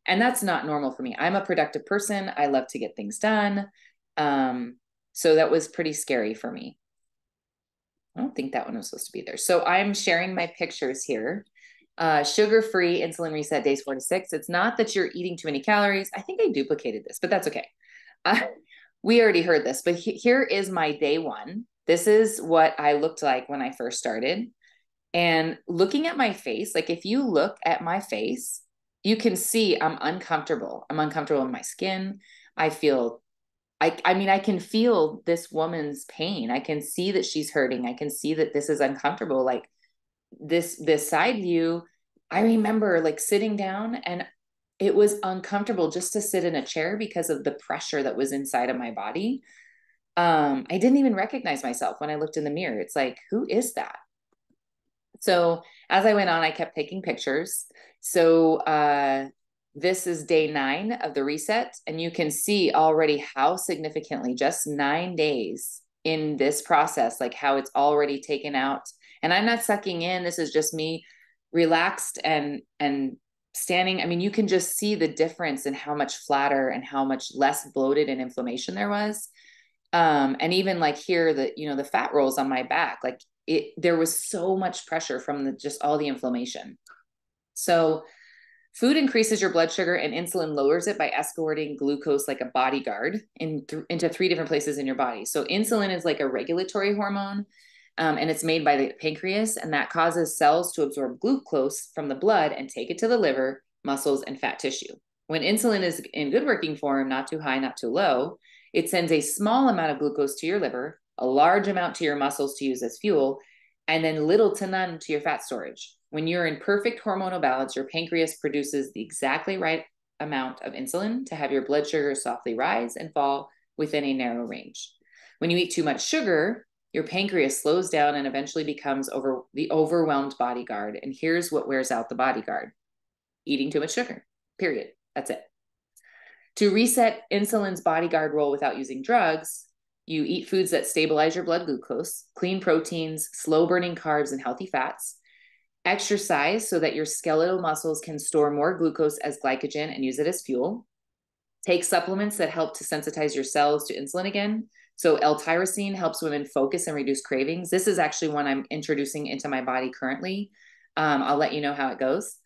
And that's not normal for me. I'm a productive person. I love to get things done. So that was pretty scary for me. I don't think that one was supposed to be there. So I'm sharing my pictures here. Sugar-free insulin reset, days 4 to 6. It's not that you're eating too many calories. I think I duplicated this, but that's okay. We already heard this, but here is my day 1. This is what I looked like when I first started. And looking at my face, like if you look at my face, you can see I'm uncomfortable. I'm uncomfortable in my skin. I can feel this woman's pain. I can see that she's hurting. I can see that this is uncomfortable. Like this side view, I remember like sitting down, and it was uncomfortable just to sit in a chair because of the pressure that was inside of my body. I didn't even recognize myself when I looked in the mirror. It's like, who is that? So as I went on, I kept taking pictures. So this is day 9 of the reset, and you can see already how significantly just 9 days in this process, like how it's already taken out. And I'm not sucking in. This is just me relaxed and standing, I mean, you can just see the difference in how much flatter and how much less bloated and inflammation there was. And even like here, the fat rolls on my back, like there was so much pressure from just all the inflammation. So food increases your blood sugar and insulin lowers it by escorting glucose like a bodyguard into three different places in your body. So insulin is like a regulatory hormone, and it's made by the pancreas, and that causes cells to absorb glucose from the blood and take it to the liver, muscles, and fat tissue. When insulin is in good working form, not too high, not too low, it sends a small amount of glucose to your liver, a large amount to your muscles to use as fuel, and then little to none to your fat storage. When you're in perfect hormonal balance, your pancreas produces the exactly right amount of insulin to have your blood sugar softly rise and fall within a narrow range. When you eat too much sugar, your pancreas slows down and eventually becomes the overwhelmed bodyguard. And here's what wears out the bodyguard: eating too much sugar, period. That's it. To reset insulin's bodyguard role without using drugs, you eat foods that stabilize your blood glucose, clean proteins, slow burning carbs, and healthy fats. Exercise so that your skeletal muscles can store more glucose as glycogen and use it as fuel. Take supplements that help to sensitize your cells to insulin again. So L-tyrosine helps women focus and reduce cravings. This is actually one I'm introducing into my body currently. I'll let you know how it goes.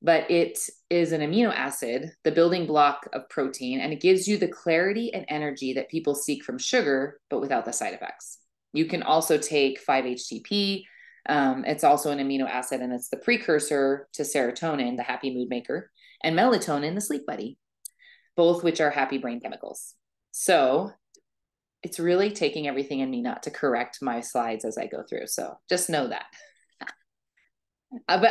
But it is an amino acid, the building block of protein, and it gives you the clarity and energy that people seek from sugar, but without the side effects. You can also take 5-HTP. It's also an amino acid, and it's the precursor to serotonin, the happy mood maker, and melatonin, the sleep buddy, both which are happy brain chemicals. So it's really taking everything in me not to correct my slides as I go through. So just know that. But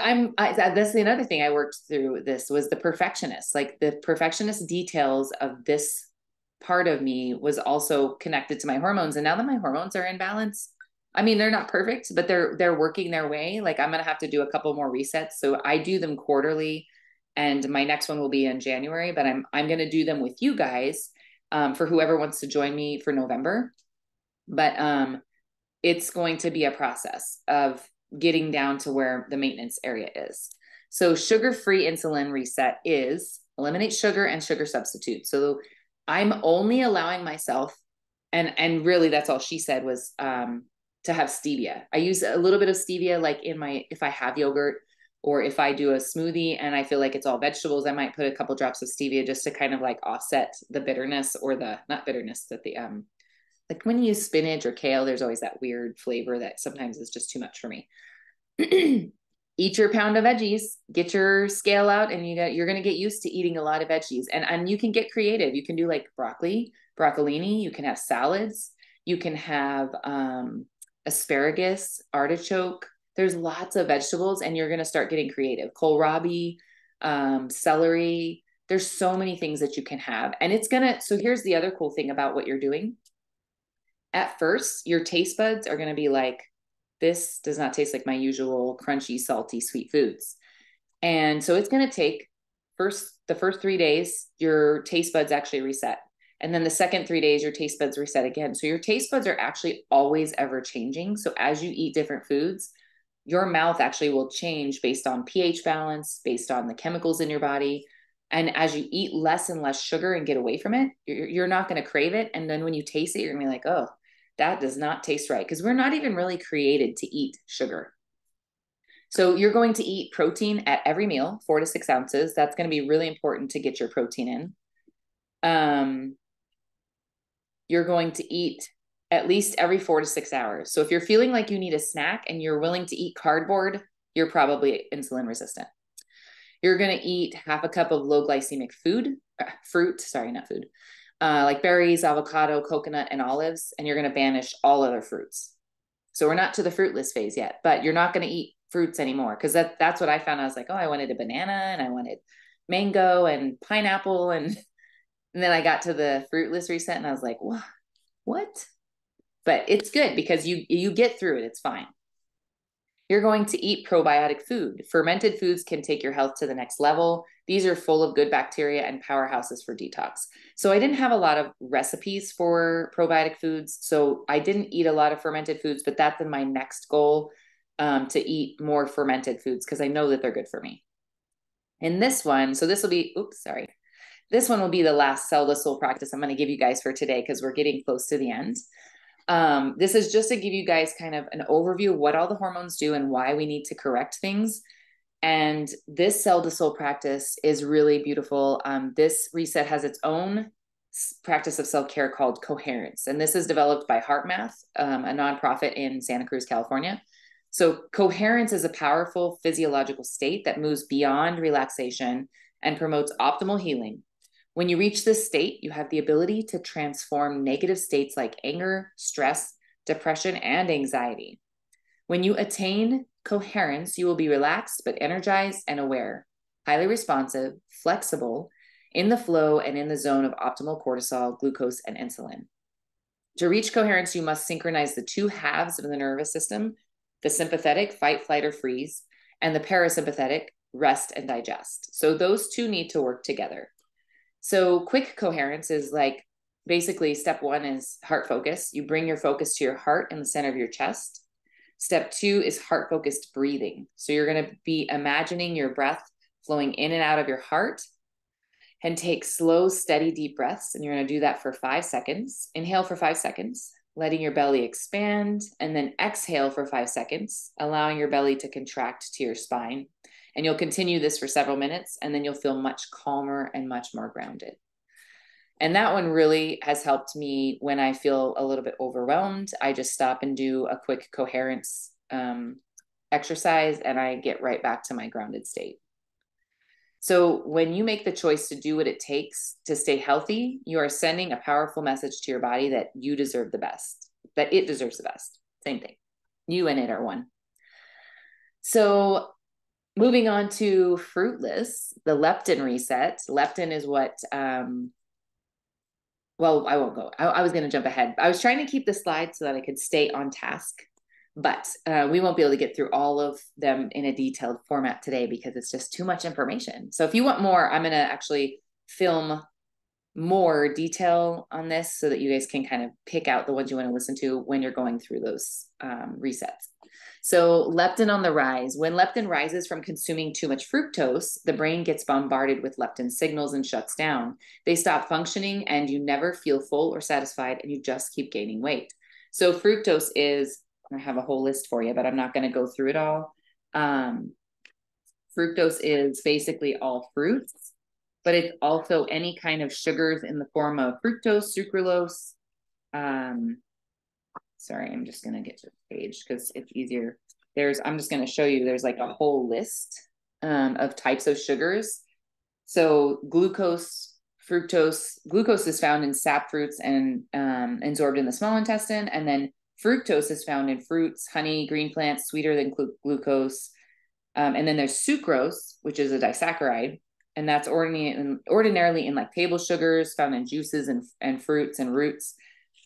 that's the another thing I worked through this was the perfectionist. Like the perfectionist details of this part of me was also connected to my hormones. And now that my hormones are in balance, I mean, they're not perfect, but they're working their way. Like I'm going to have to do a couple more resets. So I do them quarterly, and my next one will be in January, but I'm going to do them with you guys, for whoever wants to join me for November. But it's going to be a process of getting down to where the maintenance area is. So sugar-free insulin reset is eliminate sugar and sugar substitute. So I'm only allowing myself, and really that's all she said was to have stevia. I use a little bit of stevia like if I have yogurt, or if I do a smoothie and I feel like it's all vegetables, I might put a couple drops of stevia just to kind of like offset the bitterness, or not bitterness, that like when you use spinach or kale, there's always that weird flavor that sometimes is just too much for me. Eat your pound of veggies, get your scale out, and you're going to get used to eating a lot of veggies. And you can get creative. You can do like broccolini, you can have salads, you can have asparagus, artichoke. There's lots of vegetables, and you're going to start getting creative. Kohlrabi, celery. There's so many things that you can have. And so here's the other cool thing about what you're doing. At first, your taste buds are going to be like, this does not taste like my usual crunchy, salty, sweet foods. And so it's going to take the first 3 days, your taste buds actually reset. And then the second 3 days, your taste buds reset again. So your taste buds are actually always ever changing. So as you eat different foods, your mouth actually will change based on pH balance, based on the chemicals in your body. And as you eat less and less sugar and get away from it, you're not going to crave it. And then when you taste it, you're going to be like, oh, that does not taste right, because we're not even really created to eat sugar. So you're going to eat protein at every meal, 4 to 6 ounces. That's going to be really important to get your protein in. You're going to eat at least every 4 to 6 hours. So if you're feeling like you need a snack and you're willing to eat cardboard, you're probably insulin resistant. You're going to eat half a cup of low glycemic fruit, like berries, avocado, coconut, and olives, and you're going to banish all other fruits. So we're not to the fruitless phase yet, but you're not going to eat fruits anymore, because that's what I found. I was like, oh, I wanted a banana, and I wanted mango and pineapple, and then I got to the fruitless reset, and I was like, what? But it's good because you get through it. It's fine. You're going to eat probiotic food. Fermented foods can take your health to the next level. These are full of good bacteria and powerhouses for detox. So I didn't have a lot of recipes for probiotic foods. So I didn't eat a lot of fermented foods, but that's my next goal, to eat more fermented foods, because I know that they're good for me. In this one, so this will be, oops, sorry. This one will be the last cell to soul practice I'm going to give you guys for today because we're getting close to the end. This is just to give you guys kind of an overview of what all the hormones do and why we need to correct things. And this cell to soul practice is really beautiful. This reset has its own practice of self-care called coherence. And this is developed by HeartMath, a nonprofit in Santa Cruz, California. So coherence is a powerful physiological state that moves beyond relaxation and promotes optimal healing. When you reach this state, you have the ability to transform negative states like anger, stress, depression, and anxiety. When you attain coherence, you will be relaxed but energized and aware, highly responsive, flexible, in the flow and in the zone of optimal cortisol, glucose, and insulin. To reach coherence, you must synchronize the two halves of the nervous system, the sympathetic, fight, flight, or freeze, and the parasympathetic, rest and digest. So those two need to work together. So quick coherence is like, basically step one is heart focus. You bring your focus to your heart in the center of your chest. Step two is heart focused breathing. So you're going to be imagining your breath flowing in and out of your heart, and take slow, steady, deep breaths. And you're going to do that for 5 seconds. Inhale for 5 seconds, letting your belly expand, and then exhale for 5 seconds, allowing your belly to contract to your spine. And you'll continue this for several minutes, and then you'll feel much calmer and much more grounded. And that one really has helped me when I feel a little bit overwhelmed. I just stop and do a quick coherence exercise, and I get right back to my grounded state. So when you make the choice to do what it takes to stay healthy, you are sending a powerful message to your body that you deserve the best, that it deserves the best. Same thing. You and it are one. So moving on to fruitless, the leptin reset. Leptin is what, well, I won't go. I was going to jump ahead. I was trying to keep the slides so that I could stay on task. But we won't be able to get through all of them in a detailed format today because it's just too much information. So if you want more, I'm going to actually film more detail on this so that you guys can kind of pick out the ones you want to listen to when you're going through those resets. So leptin on the rise. When leptin rises from consuming too much fructose, the brain gets bombarded with leptin signals and shuts down. They stop functioning and you never feel full or satisfied, and you just keep gaining weight. So fructose is, I have a whole list for you, but I'm not going to go through it all. Fructose is basically all fruits, but it's also any kind of sugars in the form of fructose, sucralose. Sorry, I'm just going to get to the page because it's easier. I'm just going to show you, there's like a whole list of types of sugars. So glucose, fructose, glucose is found in sap fruits and absorbed in the small intestine. And then fructose is found in fruits, honey, green plants, sweeter than glucose. And then there's sucrose, which is a disaccharide. And that's ordinarily in like table sugars, found in juices and fruits and roots.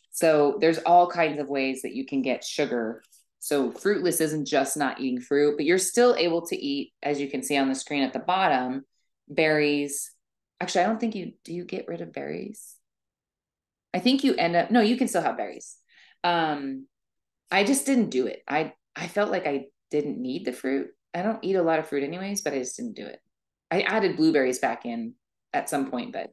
So there's all kinds of ways that you can get sugar. So fruitless isn't just not eating fruit, but you're still able to eat, as you can see on the screen at the bottom, berries. Actually, I don't think do you get rid of berries? I think you end up, no, you can still have berries. I just didn't do it. I felt like I didn't need the fruit. I don't eat a lot of fruit anyways, but I just didn't do it. I added blueberries back in at some point, but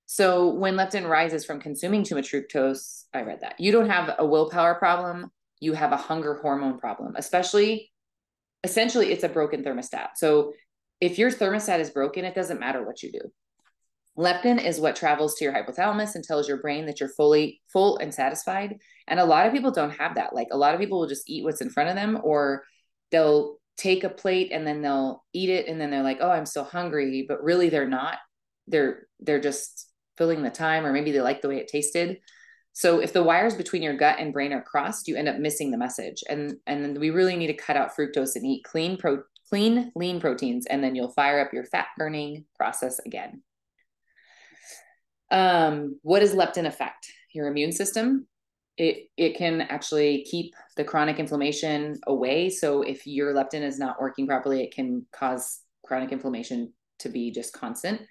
so when leptin rises from consuming too much fructose, I read that. You don't have a willpower problem, you have a hunger hormone problem. Essentially it's a broken thermostat. So if your thermostat is broken, it doesn't matter what you do. Leptin is what travels to your hypothalamus and tells your brain that you're full and satisfied. And a lot of people don't have that. Like a lot of people will just eat what's in front of them, or they'll take a plate and then they'll eat it. And then they're like, oh, I'm still hungry. But really they're not. They're just filling the time, or maybe they like the way it tasted. So if the wires between your gut and brain are crossed, you end up missing the message. And then we really need to cut out fructose and eat clean, lean proteins. And then you'll fire up your fat burning process again. What does leptin affect? Your immune system. It can actually keep the chronic inflammation away. So if your leptin is not working properly, it can cause chronic inflammation to be just constant.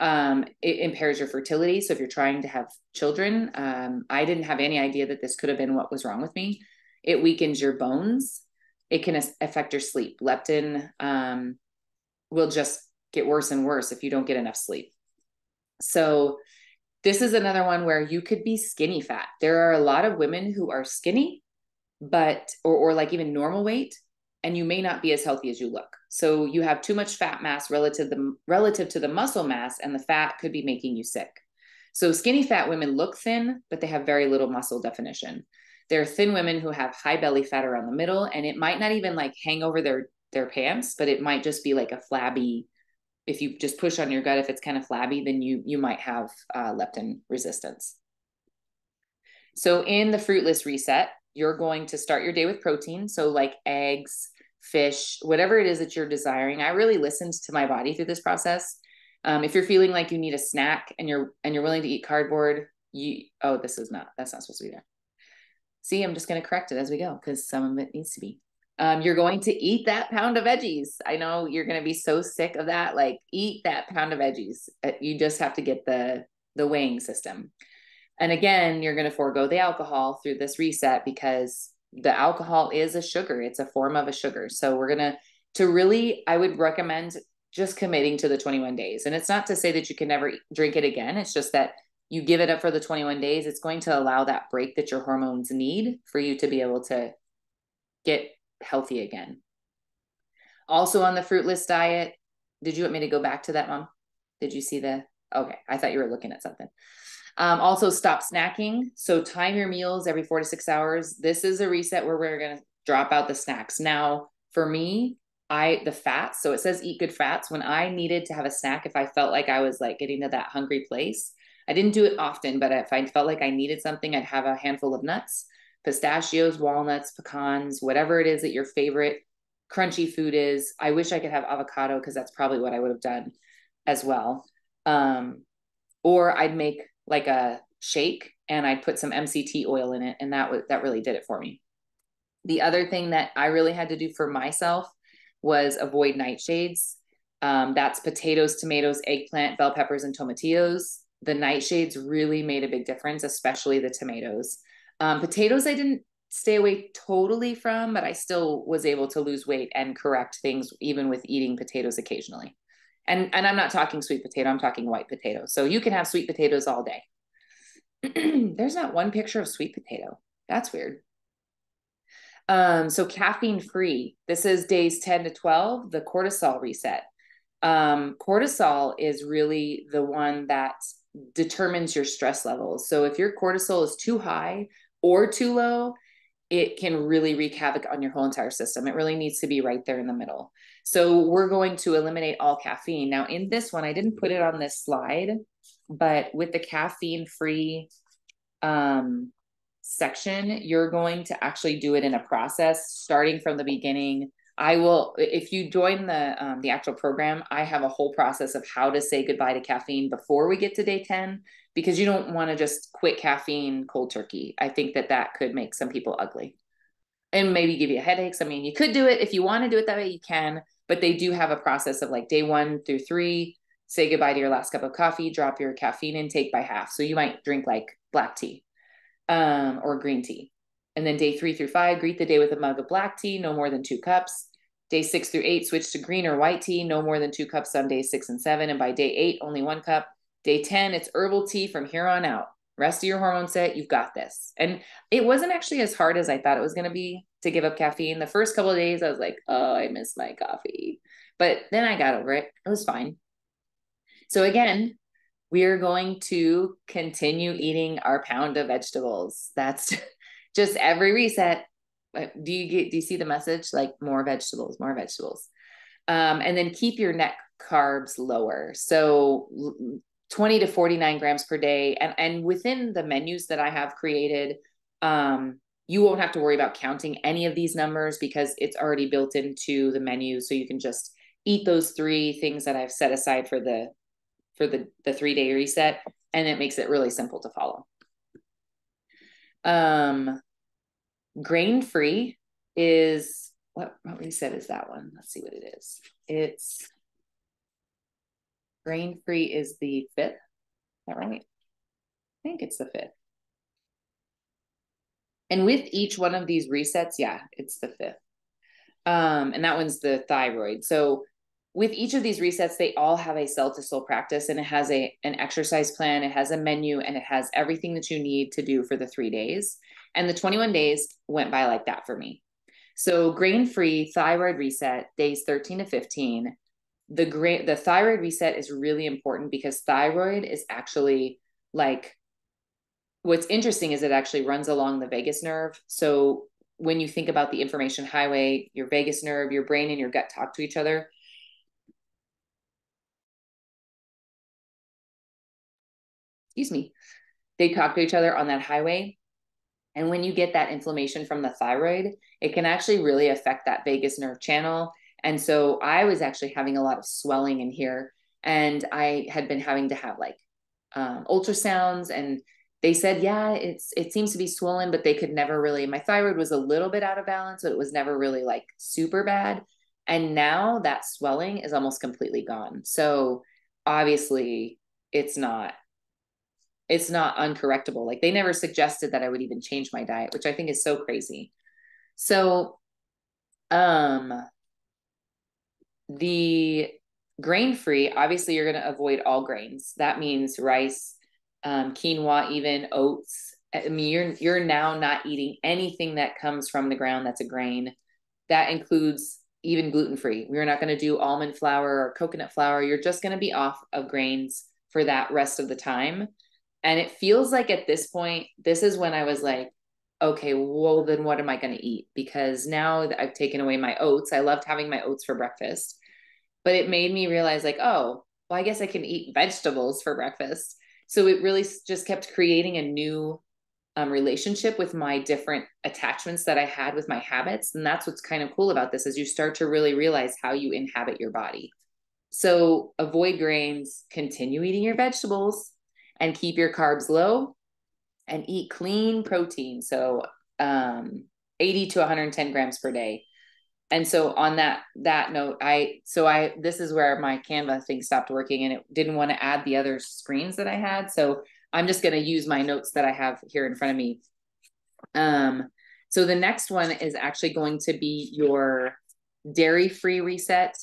It impairs your fertility. So if you're trying to have children, I didn't have any idea that this could have been what was wrong with me. It weakens your bones. It can affect your sleep. Leptin will just get worse and worse if you don't get enough sleep. So this is another one where you could be skinny fat. There are a lot of women who are skinny, but, or like even normal weight, and you may not be as healthy as you look. So you have too much fat mass relative to the muscle mass, and the fat could be making you sick. So skinny fat women look thin, but they have very little muscle definition. There are thin women who have high belly fat around the middle, and it might not even like hang over their pants, but it might just be like a flabby. If you just push on your gut, if it's kind of flabby, then you might have leptin resistance. So in the fruitless reset, you're going to start your day with protein. So like eggs, fish, whatever it is that you're desiring. I really listened to my body through this process. If you're feeling like you need a snack and you're willing to eat cardboard, that's not supposed to be there. See, I'm just going to correct it as we go because some of it needs to be. You're going to eat that pound of veggies. I know you're going to be so sick of that. Like, eat that pound of veggies. You just have to get the weighing system. And again, you're going to forego the alcohol through this reset because the alcohol is a sugar. It's a form of a sugar. So we're going to really, I would recommend just committing to the 21 days. And it's not to say that you can never drink it again. It's just that you give it up for the 21 days. It's going to allow that break that your hormones need for you to be able to get healthy again. Also on the fruitless diet, did you want me to go back to that, Mom? Did you see okay. I thought you were looking at something. Also stop snacking. So time your meals every 4 to 6 hours. This is a reset where we're going to drop out the snacks. Now for me, the fats, so it says eat good fats. When I needed to have a snack, if I felt like I was like getting to that hungry place, I didn't do it often, but if I felt like I needed something, I'd have a handful of nuts, pistachios, walnuts, pecans, whatever it is that your favorite crunchy food is. I wish I could have avocado because that's probably what I would have done as well. Or I'd make like a shake and I'd put some MCT oil in it. And that really did it for me. The other thing that I really had to do for myself was avoid nightshades. That's potatoes, tomatoes, eggplant, bell peppers, and tomatillos. The nightshades really made a big difference, especially the tomatoes. Potatoes, I didn't stay away totally from, but I still was able to lose weight and correct things even with eating potatoes occasionally. And I'm not talking sweet potato, I'm talking white potato. So you can have sweet potatoes all day. There's not one picture of sweet potato. That's weird. So caffeine free. This is days 10 to 12, the cortisol reset. Cortisol is really the one that determines your stress levels. So if your cortisol is too high or too low, it can really wreak havoc on your whole entire system. It really needs to be right there in the middle. So we're going to eliminate all caffeine. Now in this one, I didn't put it on this slide, but with the caffeine free section, you're going to actually do it in a process starting from the beginning. If you join the actual program, I have a whole process of how to say goodbye to caffeine before we get to day 10, because you don't want to just quit caffeine cold turkey. I think that could make some people ugly and maybe give you headaches. I mean, you could do it if you want to do it that way, you can, but they do have a process of like day 1 through 3, say goodbye to your last cup of coffee, drop your caffeine intake by half. So you might drink like black tea or green tea. And then day 3 through 5, greet the day with a mug of black tea, no more than 2 cups. Day 6 through 8, switch to green or white tea, no more than 2 cups on days 6 and 7. And by day 8, only 1 cup. Day 10, it's herbal tea from here on out. Rest of your hormone set, you've got this. And it wasn't actually as hard as I thought it was going to be to give up caffeine. The first couple of days, I was like, oh, I miss my coffee. But then I got over it. It was fine. So again, we're going to continue eating our pound of vegetables. That's just every reset. Do you see the message? Like more vegetables. And then keep your net carbs lower. So 20 to 49 grams per day. And within the menus that I have created, you won't have to worry about counting any of these numbers because it's already built into the menu. So you can just eat those 3 things that I've set aside for the 3-day reset. And it makes it really simple to follow. Grain-free is, what reset is that one? Let's see what it is. It's grain-free is the 5th. Is that right? I think it's the 5th. And with each one of these resets, yeah, it's the 5th. And that one's the thyroid. So with each of these resets, they all have a cell to soul practice, and it has an exercise plan, it has a menu, and it has everything that you need to do for the 3 days. And the 21 days went by like that for me. So grain-free thyroid reset, days 13 to 15. The thyroid reset is really important because thyroid is actually like, what's interesting is it actually runs along the vagus nerve. So when you think about the information highway, your vagus nerve, your brain and your gut talk to each other. Excuse me. They talk to each other on that highway. And when you get that inflammation from the thyroid, it can actually really affect that vagus nerve channel. And so I was actually having a lot of swelling in here, and I had been having to have like ultrasounds, and they said, yeah, it seems to be swollen, but they could never really, my thyroid was a little bit out of balance, but it was never really like super bad. And now that swelling is almost completely gone. So obviously it's not uncorrectable. Like they never suggested that I would even change my diet, which I think is so crazy. So, the grain-free, obviously you're going to avoid all grains. That means rice, quinoa, even oats. I mean, you're now not eating anything that comes from the ground that's a grain. That includes even gluten-free. We're not going to do almond flour or coconut flour. You're just going to be off of grains for that rest of the time. And it feels like at this point, this is when I was like, okay, well, then what am I going to eat? Because now that I've taken away my oats, I loved having my oats for breakfast, but it made me realize like, oh, well, I guess I can eat vegetables for breakfast. So it really just kept creating a new relationship with my different attachments that I had with my habits. And that's what's kind of cool about this, is you start to really realize how you inhabit your body. So avoid grains, continue eating your vegetables, and keep your carbs low, and eat clean protein. So 80 to 110 grams per day. And so on that note, this is where my Canva thing stopped working, and it didn't want to add the other screens that I had. So I'm just going to use my notes that I have here in front of me. So the next one is actually going to be your dairy-free reset.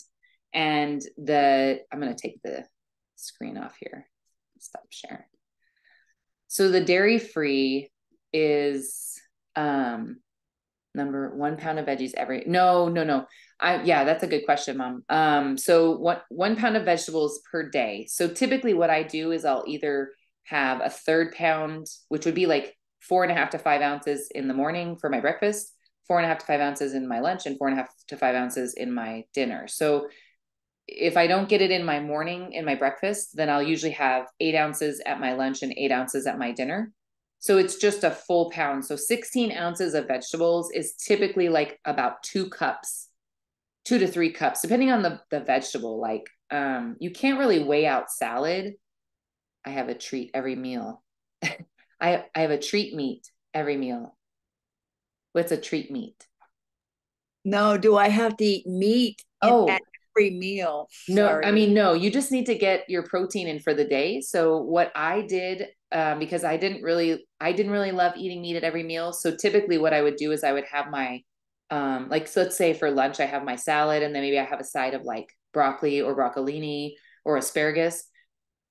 And I'm going to take the screen off here. Stop sharing. So the dairy-free is number 1 pound of veggies no. Yeah, that's a good question, Mom. So 1 pound of vegetables per day. So typically what I do is I'll either have a 1/3 pound, which would be like 4.5 to 5 ounces in the morning for my breakfast, 4.5 to 5 ounces in my lunch, and 4.5 to 5 ounces in my dinner. So if I don't get it in my morning, in my breakfast, then I'll usually have 8 ounces at my lunch and 8 ounces at my dinner. So it's just a full pound. So 16 ounces of vegetables is typically like about 2 cups, 2 to 3 cups, depending on the vegetable. Like, you can't really weigh out salad. I have a treat every meal. I have a treat meat every meal. What's a treat meat? No, do I have to eat meat at every meal? No, Sorry. I mean, no, you just need to get your protein in for the day. So what I did, because I didn't really love eating meat at every meal. So typically what I would do is I would have my, like, so let's say for lunch, I have my salad, and then maybe I have a side of like broccoli or broccolini or asparagus.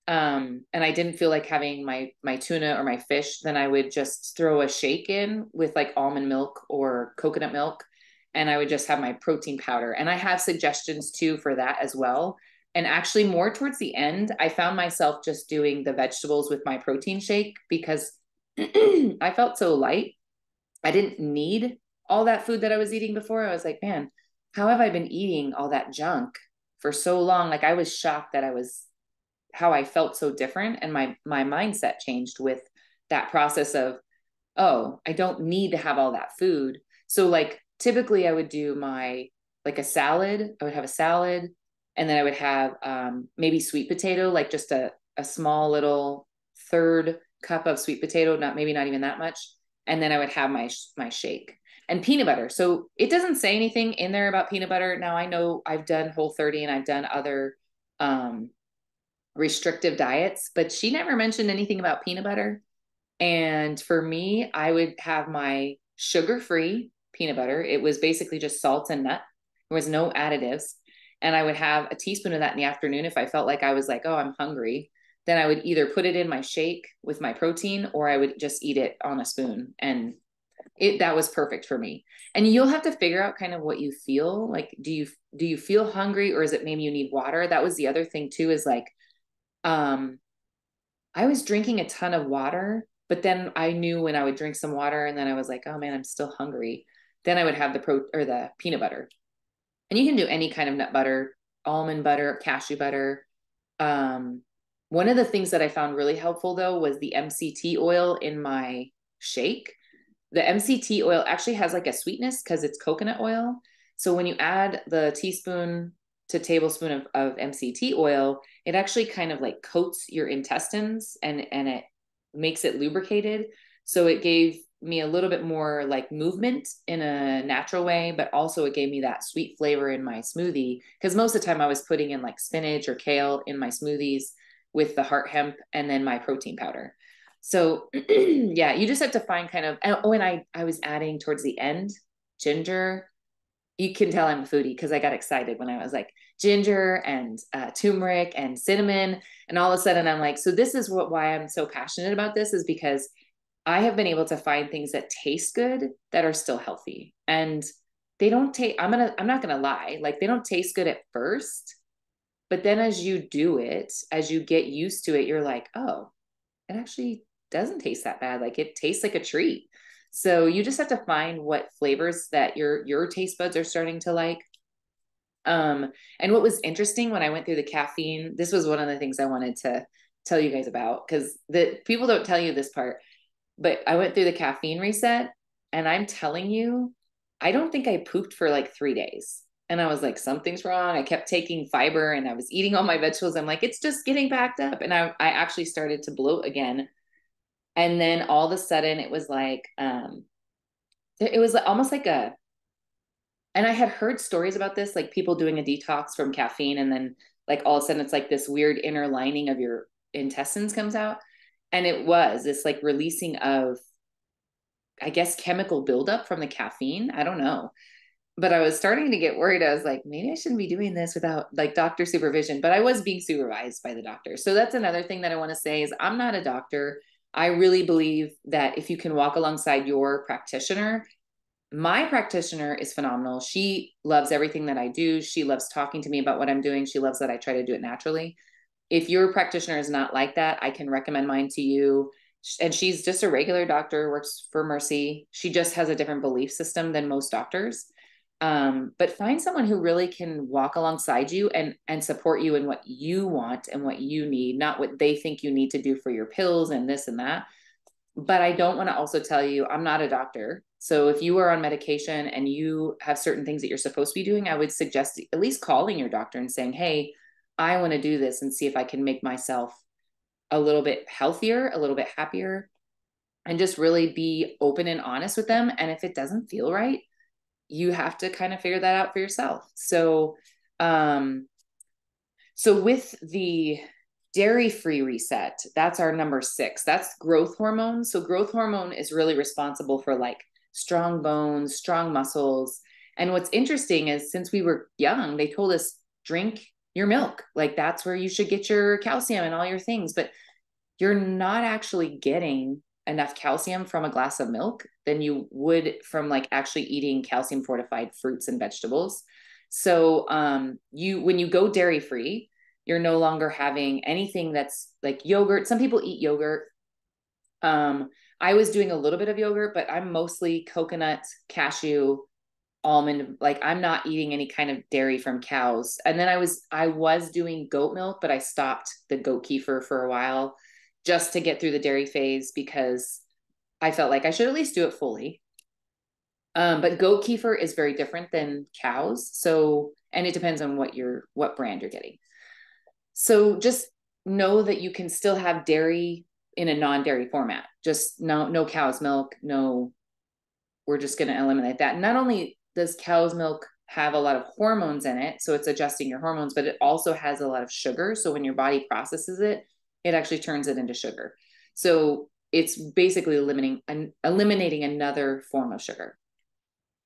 And I didn't feel like having my tuna or my fish, then I would just throw a shake in with like almond milk or coconut milk, and I would just have my protein powder. And I have suggestions too for that as well. And actually, more towards the end, I found myself just doing the vegetables with my protein shake because I felt so light. I didn't need all that food that I was eating before. I was like, man, how have I been eating all that junk for so long? Like, I was shocked that how I felt so different. And my mindset changed with that process of, oh, I don't need to have all that food. So like typically I would do like a salad. I would have a salad, and then I would have maybe sweet potato, like just a small little 1/3 cup of sweet potato, maybe not even that much. And then I would have my shake and peanut butter. So it doesn't say anything in there about peanut butter. Now I know I've done Whole30 and I've done other restrictive diets, but she never mentioned anything about peanut butter. And for me, I would have my sugar-free peanut butter. It was basically just salt and nut. There was no additives. And I would have a teaspoon of that in the afternoon if I felt like I was like, oh, I'm hungry. Then I would either put it in my shake with my protein, or I would just eat it on a spoon. And that was perfect for me. And you'll have to figure out kind of what you feel like. Do you feel hungry, or is it maybe you need water? That was the other thing too, is like, um, I was drinking a ton of water, but then I knew when I would drink some water and then I was like, oh man, I'm still hungry. Then I would have the peanut butter. And you can do any kind of nut butter, almond butter, cashew butter. Um, One of the things that I found really helpful though was the MCT oil in my shake. The MCT oil actually has like a sweetness because it's coconut oil. So when you add the teaspoon to tablespoon of MCT oil, it actually kind of like coats your intestines, and it makes it lubricated. So it gave me a little bit more like movement in a natural way, but also it gave me that sweet flavor in my smoothie. Because most of the time I was putting in like spinach or kale in my smoothies with the heart hemp and then my protein powder. So yeah, you just have to find kind of, oh, and I was adding towards the end ginger. You can tell I'm a foodie because I got excited when I was like ginger and turmeric and cinnamon. And all of a sudden I'm like, so this is why I'm so passionate about this, is because I have been able to find things that taste good that are still healthy. And they don't take, I'm not gonna lie, like they don't taste good at first, but then as you do it, as you get used to it, you're like, oh, it actually doesn't taste that bad. Like it tastes like a treat. So you just have to find what flavors that your taste buds are starting to like. And what was interesting when I went through the caffeine, this was one of the things I wanted to tell you guys about, because the people don't tell you this part, but I went through the caffeine reset, and I'm telling you, I don't think I pooped for like 3 days. And I was like, something's wrong. I kept taking fiber and I was eating all my vegetables. I'm like, it's just getting backed up. And I actually started to bloat again. And then all of a sudden it was almost like and I had heard stories about this, like people doing a detox from caffeine, and then like all of a sudden it's like this weird inner lining of your intestines comes out. And it was this like releasing of, I guess, chemical buildup from the caffeine. I don't know. But I was starting to get worried. I was like, maybe I shouldn't be doing this without like doctor supervision, but I was being supervised by the doctor. So that's another thing that I want to say is I'm not a doctor. I really believe that if you can walk alongside your practitioner, my practitioner is phenomenal. She loves everything that I do. She loves talking to me about what I'm doing. She loves that I try to do it naturally. If your practitioner is not like that, I can recommend mine to you. And she's just a regular doctor, works for Mercy. She just has a different belief system than most doctors. But find someone who really can walk alongside you and support you in what you want and what you need, not what they think you need to do for your pills and this and that. But I don't want to also tell you I'm not a doctor. So if you are on medication and you have certain things that you're supposed to be doing, I would suggest at least calling your doctor and saying, hey, I want to do this and see if I can make myself a little bit healthier, a little bit happier, and just really be open and honest with them. And if it doesn't feel right, you have to kind of figure that out for yourself. Um, so with the dairy-free reset, that's our number 6. That's growth hormone. So growth hormone is really responsible for like strong bones, strong muscles. And what's interesting is since we were young, they told us drink your milk. Like that's where you should get your calcium and all your things. But you're not actually getting enough calcium from a glass of milk than you would from like actually eating calcium fortified fruits and vegetables. So when you go dairy free, you're no longer having anything that's like yogurt. Some people eat yogurt. I was doing a little bit of yogurt, but I'm mostly coconut, cashew, almond. Like I'm not eating any kind of dairy from cows. And then I was doing goat milk, but I stopped the goat kefir for a while just to get through the dairy phase because I felt like I should at least do it fully. But goat kefir is very different than cows. So, and it depends on what brand you're getting. So just know that you can still have dairy in a non-dairy format. Just no cow's milk. No, we're just going to eliminate that. Not only does cow's milk have a lot of hormones in it, so it's adjusting your hormones, but it also has a lot of sugar. So when your body processes it, it actually turns it into sugar. So it's basically eliminating another form of sugar.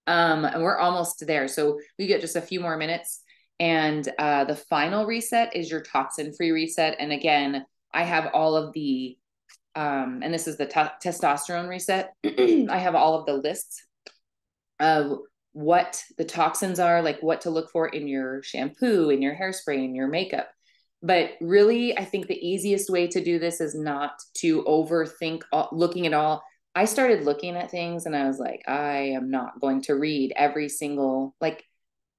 And we're almost there. So we get just a few more minutes. And the final reset is your toxin-free reset. And again, I have all of the, and this is the testosterone reset. I have all of the lists of what the toxins are, like what to look for in your shampoo, in your hairspray, in your makeup. But really, I think the easiest way to do this is not to overthink looking at all. I started looking at things and I was like, I am not going to read every single, like,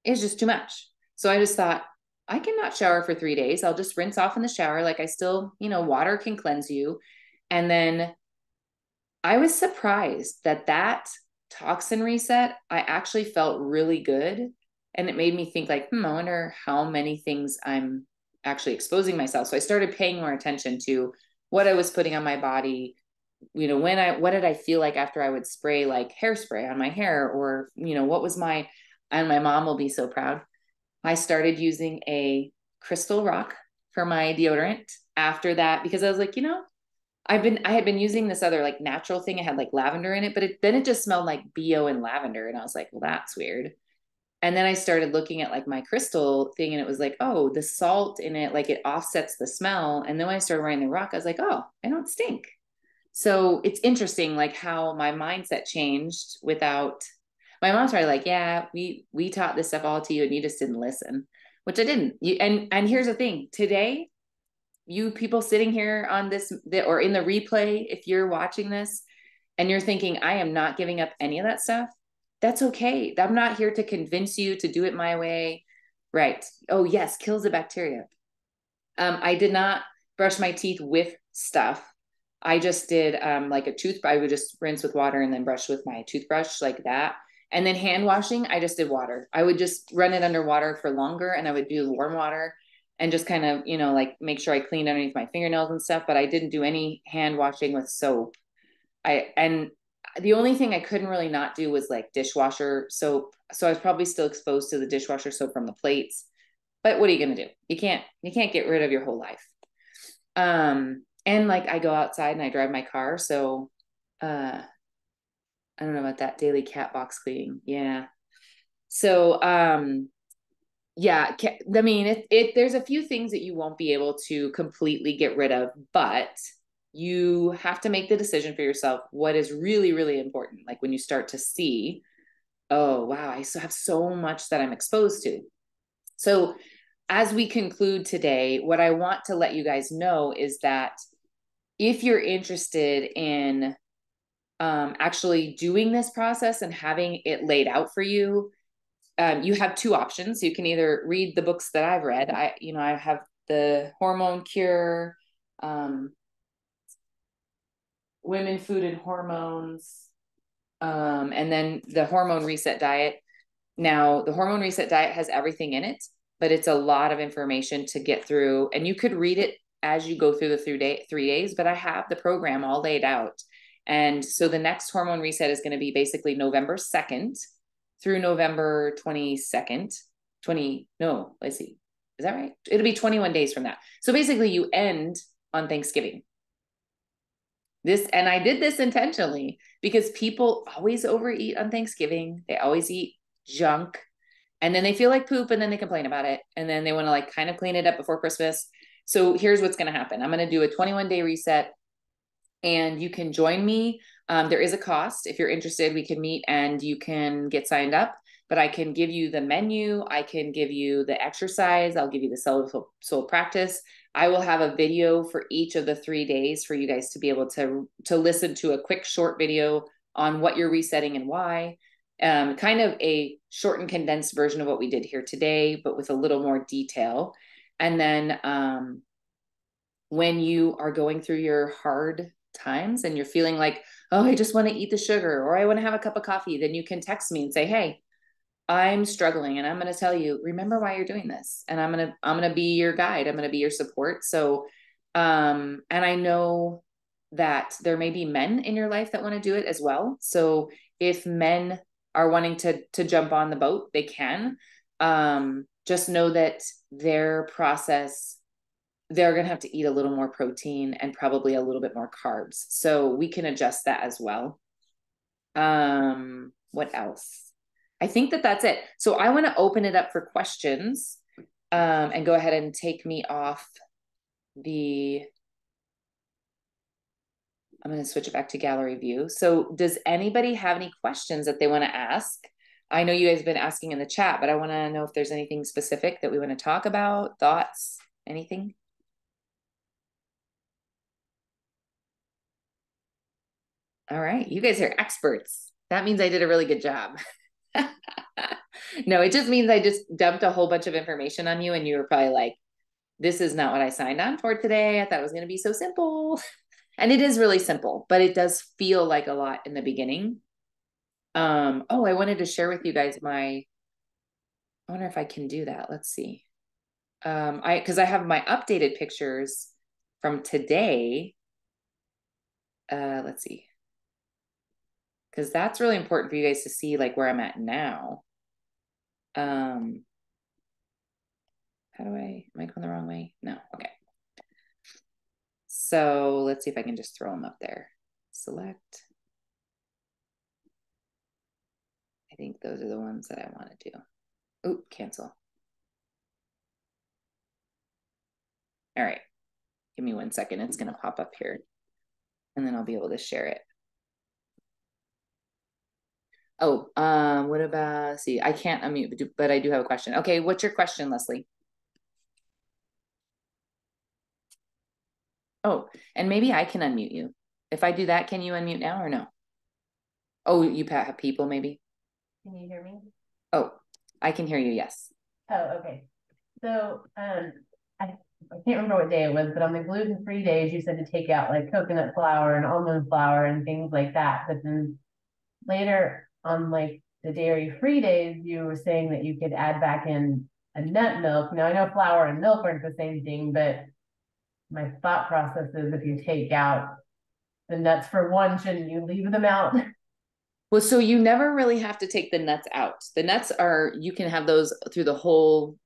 it's just too much. So I just thought, I cannot shower for 3 days. I'll just rinse off in the shower. Like I still, water can cleanse you. And then I was surprised that toxin reset, I actually felt really good. And it made me think like, I wonder how many things I'm actually exposing myself. So I started paying more attention to what I was putting on my body. What did I feel like after I would spray like hairspray on my hair, or, what was and my mom will be so proud. I started using a crystal rock for my deodorant after that, because I was like, I had been using this other like natural thing. It had like lavender in it, but then it just smelled like BO and lavender. And I was like, well, that's weird. And then I started looking at like my crystal thing and it was like, oh, the salt in it, like it offsets the smell. And then when I started wearing the rock, I was like, oh, I don't stink. So it's interesting, like how my mindset changed without. My mom's probably like, yeah, we taught this stuff all to you and you just didn't listen, which I didn't. And here's the thing. Today, you people sitting here on this or in the replay, if you're watching this and you're thinking, I am not giving up any of that stuff, that's okay. I'm not here to convince you to do it my way. Right. Oh, yes, kills the bacteria. I did not brush my teeth with stuff. I just did like a toothbrush. I would just rinse with water and then brush with my toothbrush like that. And then hand washing, I just did water. I would just run it under water for longer and I would do warm water and just kind of, like make sure I cleaned underneath my fingernails and stuff. But I didn't do any hand washing with soap. And the only thing I couldn't really not do was like dishwasher soap. So I was probably still exposed to the dishwasher soap from the plates. But what are you going to do? You can't get rid of your whole life. And like I go outside and I drive my car. So I don't know about that daily cat box cleaning. Yeah. So yeah, I mean there's a few things that you won't be able to completely get rid of, but you have to make the decision for yourself what is really, really important. Like when you start to see, oh wow, I still have so much that I'm exposed to. So as we conclude today, what I want to let you guys know is that if you're interested in actually doing this process and having it laid out for you, you have two options. You can either read the books that I've read. I have the Hormone Cure, Women, Food, and Hormones, and then the Hormone Reset Diet. Now, the Hormone Reset Diet has everything in it, but it's a lot of information to get through. And you could read it as you go through the 3 days, but I have the program all laid out. And so the next Hormone Reset is going to be basically November 2nd through November 22nd. No, let's see. Is that right? It'll be 21 days from that. So basically you end on Thanksgiving. And I did this intentionally because people always overeat on Thanksgiving. They always eat junk and then they feel like poop and then they complain about it. And then they want to like kind of clean it up before Christmas. So here's what's going to happen. I'm going to do a 21-day reset and you can join me. There is a cost. If you're interested, we can meet and you can get signed up, but I can give you the menu. I can give you the exercise. I'll give you the soul practice. I will have a video for each of the 3 days for you guys to be able to listen to a quick short video on what you're resetting and why. Kind of a short and condensed version of what we did here today, but with a little more detail. And then when you are going through your hard times and you're feeling like, oh, I just want to eat the sugar or I want to have a cup of coffee, then you can text me and say, hey, I'm struggling and I'm going to tell you, remember why you're doing this. And I'm going to be your guide. I'm going to be your support. So, and I know that there may be men in your life that want to do it as well. So if men are wanting to jump on the boat, they can. Just know that their process, they're going to have to eat a little more protein and probably a little bit more carbs. So we can adjust that as well. What else? I think that that's it. So I want to open it up for questions. And go ahead and take me off I'm going to switch it back to gallery view. So does anybody have any questions that they want to ask? I know you guys have been asking in the chat, but I want to know if there's anything specific that we want to talk about, thoughts, anything? All right, you guys are experts. That means I did a really good job. No, it just means I just dumped a whole bunch of information on you and you were probably like, this is not what I signed on for today. I thought it was going to be so simple. And it is really simple, but it does feel like a lot in the beginning. Oh, I wanted to share with you guys I wonder if I can do that. Let's see. Because I have my updated pictures from today. Let's see. Because that's really important for you guys to see like where I'm at now. How do am I going the wrong way? No, okay. So let's see if I can just throw them up there. Select. I think those are the ones that I want to do. Oh, cancel. All right. Give me 1 second. It's going to pop up here and then I'll be able to share it. Oh, what about, see, I can't unmute, but I do have a question. Okay, what's your question, Leslie? Oh, and maybe I can unmute you. If I do that, can you unmute now or no? Oh, you have people maybe? Can you hear me? Oh, I can hear you, yes. Oh, okay. So I can't remember what day it was, but on the gluten-free days, you said to take out like coconut flour and almond flour and things like that. But then later on like the dairy-free days, you were saying that you could add back in a nut milk. Now I know flour and milk aren't the same thing, but my thought process is if you take out the nuts for one, shouldn't you leave them out? Well, so you never really have to take the nuts out. The nuts you can have those through the whole,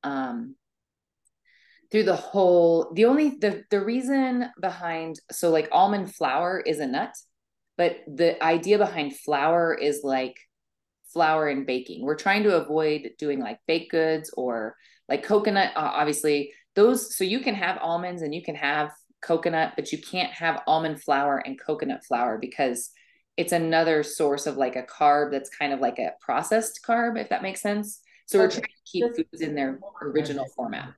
the reason behind, so like almond flour is a nut, but the idea behind flour is like flour and baking. We're trying to avoid doing like baked goods or like coconut, obviously those, so you can have almonds and you can have coconut, but you can't have almond flour and coconut flour because it's another source of like a carb that's kind of like a processed carb, if that makes sense. So we're trying to keep foods in their original format.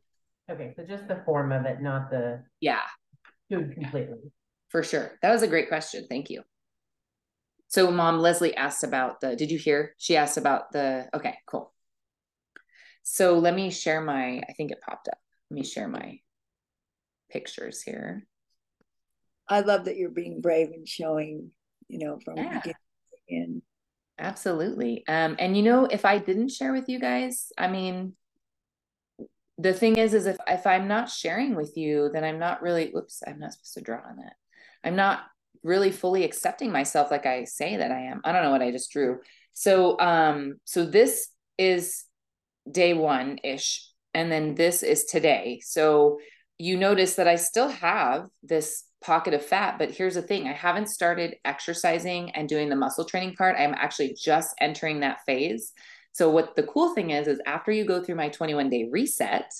Okay, so just the form of it, not the food completely. For sure. That was a great question. Thank you. So Mom, Leslie asked about did you hear? She asked about okay, cool. So let me share I think it popped up. Let me share my pictures here. I love that you're being brave and showing, from the beginning to the end. Absolutely. And if I didn't share with you guys, I mean, the thing is if I'm not sharing with you, then I'm not really, whoops, I'm not supposed to draw on that. I'm not really fully accepting myself like I say that I am. I don't know what I just drew. So this is day 1-ish, and then this is today. So you notice that I still have this pocket of fat, but here's the thing. I haven't started exercising and doing the muscle training part. I'm actually just entering that phase. So what the cool thing is after you go through my 21-day reset,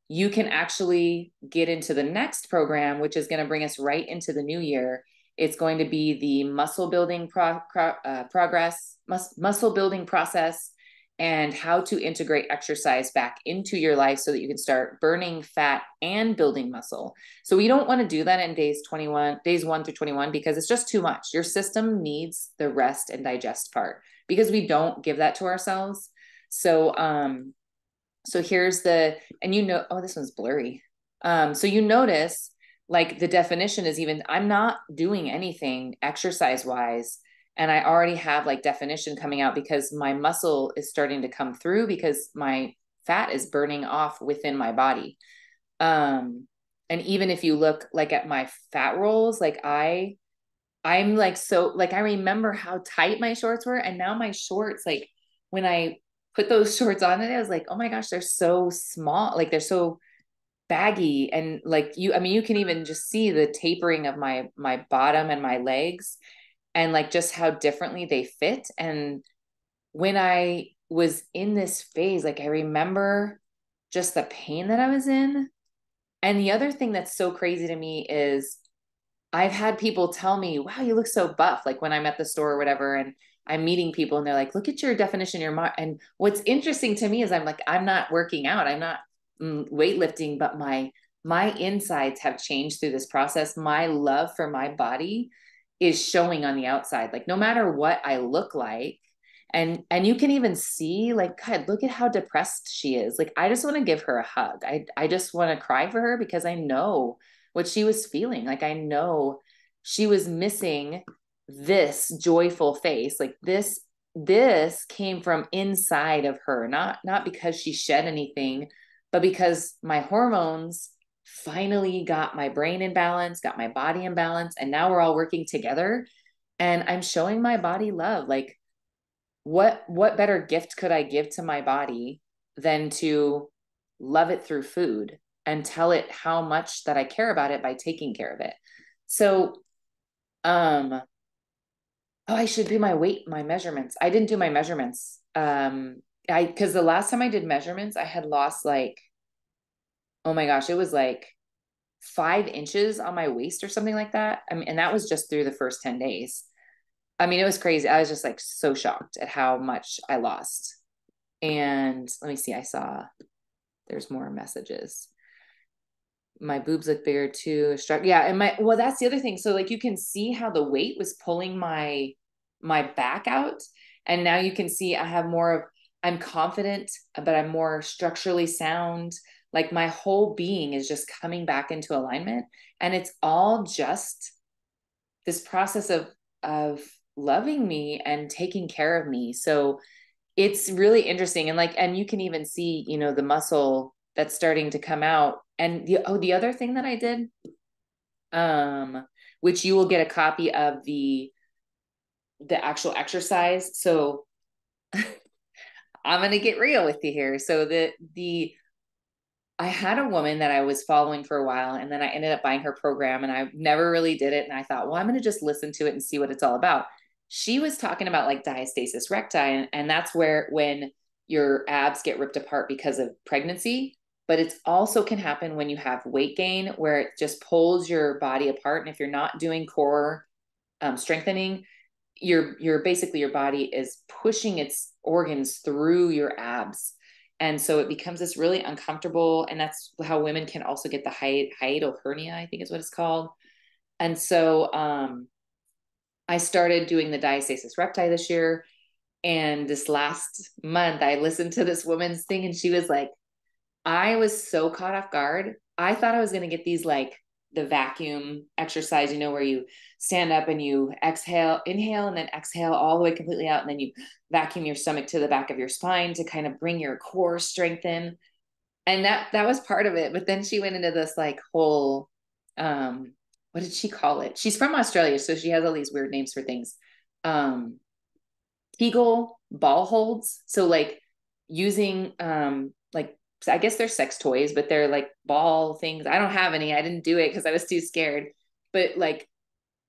you can actually get into the next program, which is going to bring us right into the new year. It's going to be the muscle building muscle building process and how to integrate exercise back into your life so that you can start burning fat and building muscle. So we don't want to do that in days 1 through 21, because it's just too much. Your system needs the rest and digest part because we don't give that to ourselves. So, so here's oh, this one's blurry. So you notice like the definition is I'm not doing anything exercise wise. And I already have like definition coming out because my muscle is starting to come through because my fat is burning off within my body. And even if you look like at my fat rolls, like I'm like, so like, I remember how tight my shorts were. And now my shorts, like when I put those shorts on today, I was like, oh my gosh, they're so small. Like they're so baggy. And like you can even just see the tapering of my bottom and my legs and like just how differently they fit. And when I was in this phase, like I remember just the pain that I was in. And the other thing that's so crazy to me is I've had people tell me, wow, you look so buff, like when I'm at the store or whatever, and I'm meeting people and they're like, look at your definition, and what's interesting to me is I'm like, I'm not working out, I'm not weightlifting, but my insides have changed through this process. My love for my body is showing on the outside. Like no matter what I look like, and you can even see like, God, look at how depressed she is. Like I just want to give her a hug. I just want to cry for her because I know what she was feeling. Like I know she was missing this joyful face. Like this came from inside of her, not because she shed anything, but because my hormones finally got my brain in balance, got my body in balance, and now we're all working together and I'm showing my body love. Like what better gift could I give to my body than to love it through food and tell it how much that I care about it by taking care of it. So, oh, I should do my measurements. I didn't do my measurements. Because the last time I did measurements, I had lost like, oh my gosh, it was like 5 inches on my waist or something like that. I mean, and that was just through the first 10 days. I mean, it was crazy. I was just like so shocked at how much I lost. And let me see, I saw there's more messages. My boobs look bigger too. Yeah, and well, that's the other thing. So like you can see how the weight was pulling my back out. And now you can see I have more of I'm confident, but I'm more structurally sound. Like my whole being is just coming back into alignment. And it's all just this process of loving me and taking care of me. So it's really interesting. And like, and you can even see, the muscle that's starting to come out. And the other thing that I did, which you will get a copy of the actual exercise. So I'm going to get real with you here. So I had a woman that I was following for a while, and then I ended up buying her program, and I never really did it. And I thought, well, I'm going to just listen to it and see what it's all about. She was talking about like diastasis recti, and that's where when your abs get ripped apart because of pregnancy, but it also can happen when you have weight gain, where it just pulls your body apart. And if you're not doing core strengthening, you're basically your body is pushing its organs through your abs, and so it becomes this really uncomfortable. And that's how women can also get the hiatal hernia, I think is what it's called. And so I started doing the diastasis recti this year, and this last month I listened to this woman's thing, and she was like, I was so caught off guard. I thought I was going to get these like the vacuum exercise, where you stand up and you inhale, and then exhale all the way completely out. And then you vacuum your stomach to the back of your spine to kind of bring your core strength in. And that was part of it. But then she went into this like whole, what did she call it? She's from Australia, so she has all these weird names for things. Kegel ball holds. So like using, like, I guess they're sex toys, but they're like ball things. I don't have any. I didn't do it because I was too scared. But like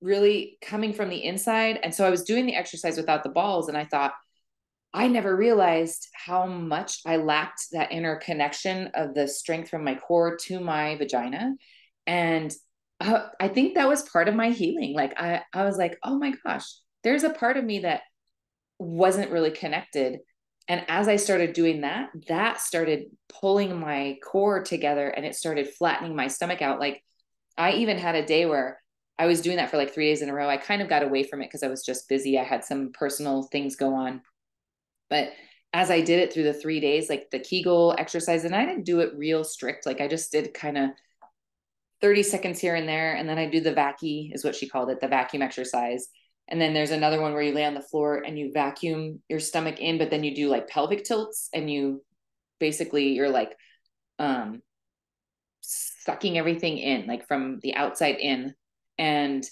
really coming from the inside. And so I was doing the exercise without the balls. And I thought, I never realized how much I lacked that inner connection of the strength from my core to my vagina. And I think that was part of my healing. Like I was like, oh my gosh, there's a part of me that wasn't really connected. And as I started doing that started pulling my core together, and it started flattening my stomach out. Like I even had a day where I was doing that for like 3 days in a row. I kind of got away from it because I was just busy. I had some personal things go on. But as I did it through the 3 days, like the Kegel exercise, and I didn't do it real strict. Like I just did kind of 30 seconds here and there. And then I do the vacuum, is what she called it, the vacuum exercise. And then there's another one where you lay on the floor and you vacuum your stomach in, but then you do like pelvic tilts, and you're like sucking everything in, like from the outside in. And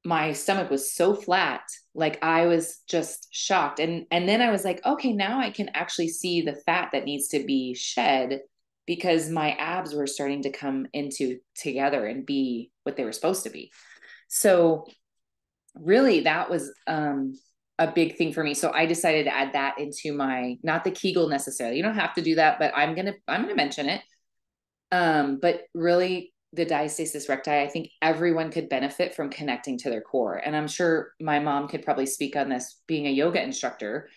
my stomach was so flat, like I was just shocked. And then I was like, okay, now I can actually see the fat that needs to be shed, because my abs were starting to come into together and be what they were supposed to be. So really that was a big thing for me. So I decided to add that into my, not the Kegel necessarily. You don't have to do that, but I'm gonna mention it. But really the diastasis recti, I think everyone could benefit from connecting to their core. And I'm sure my mom could probably speak on this being a yoga instructor.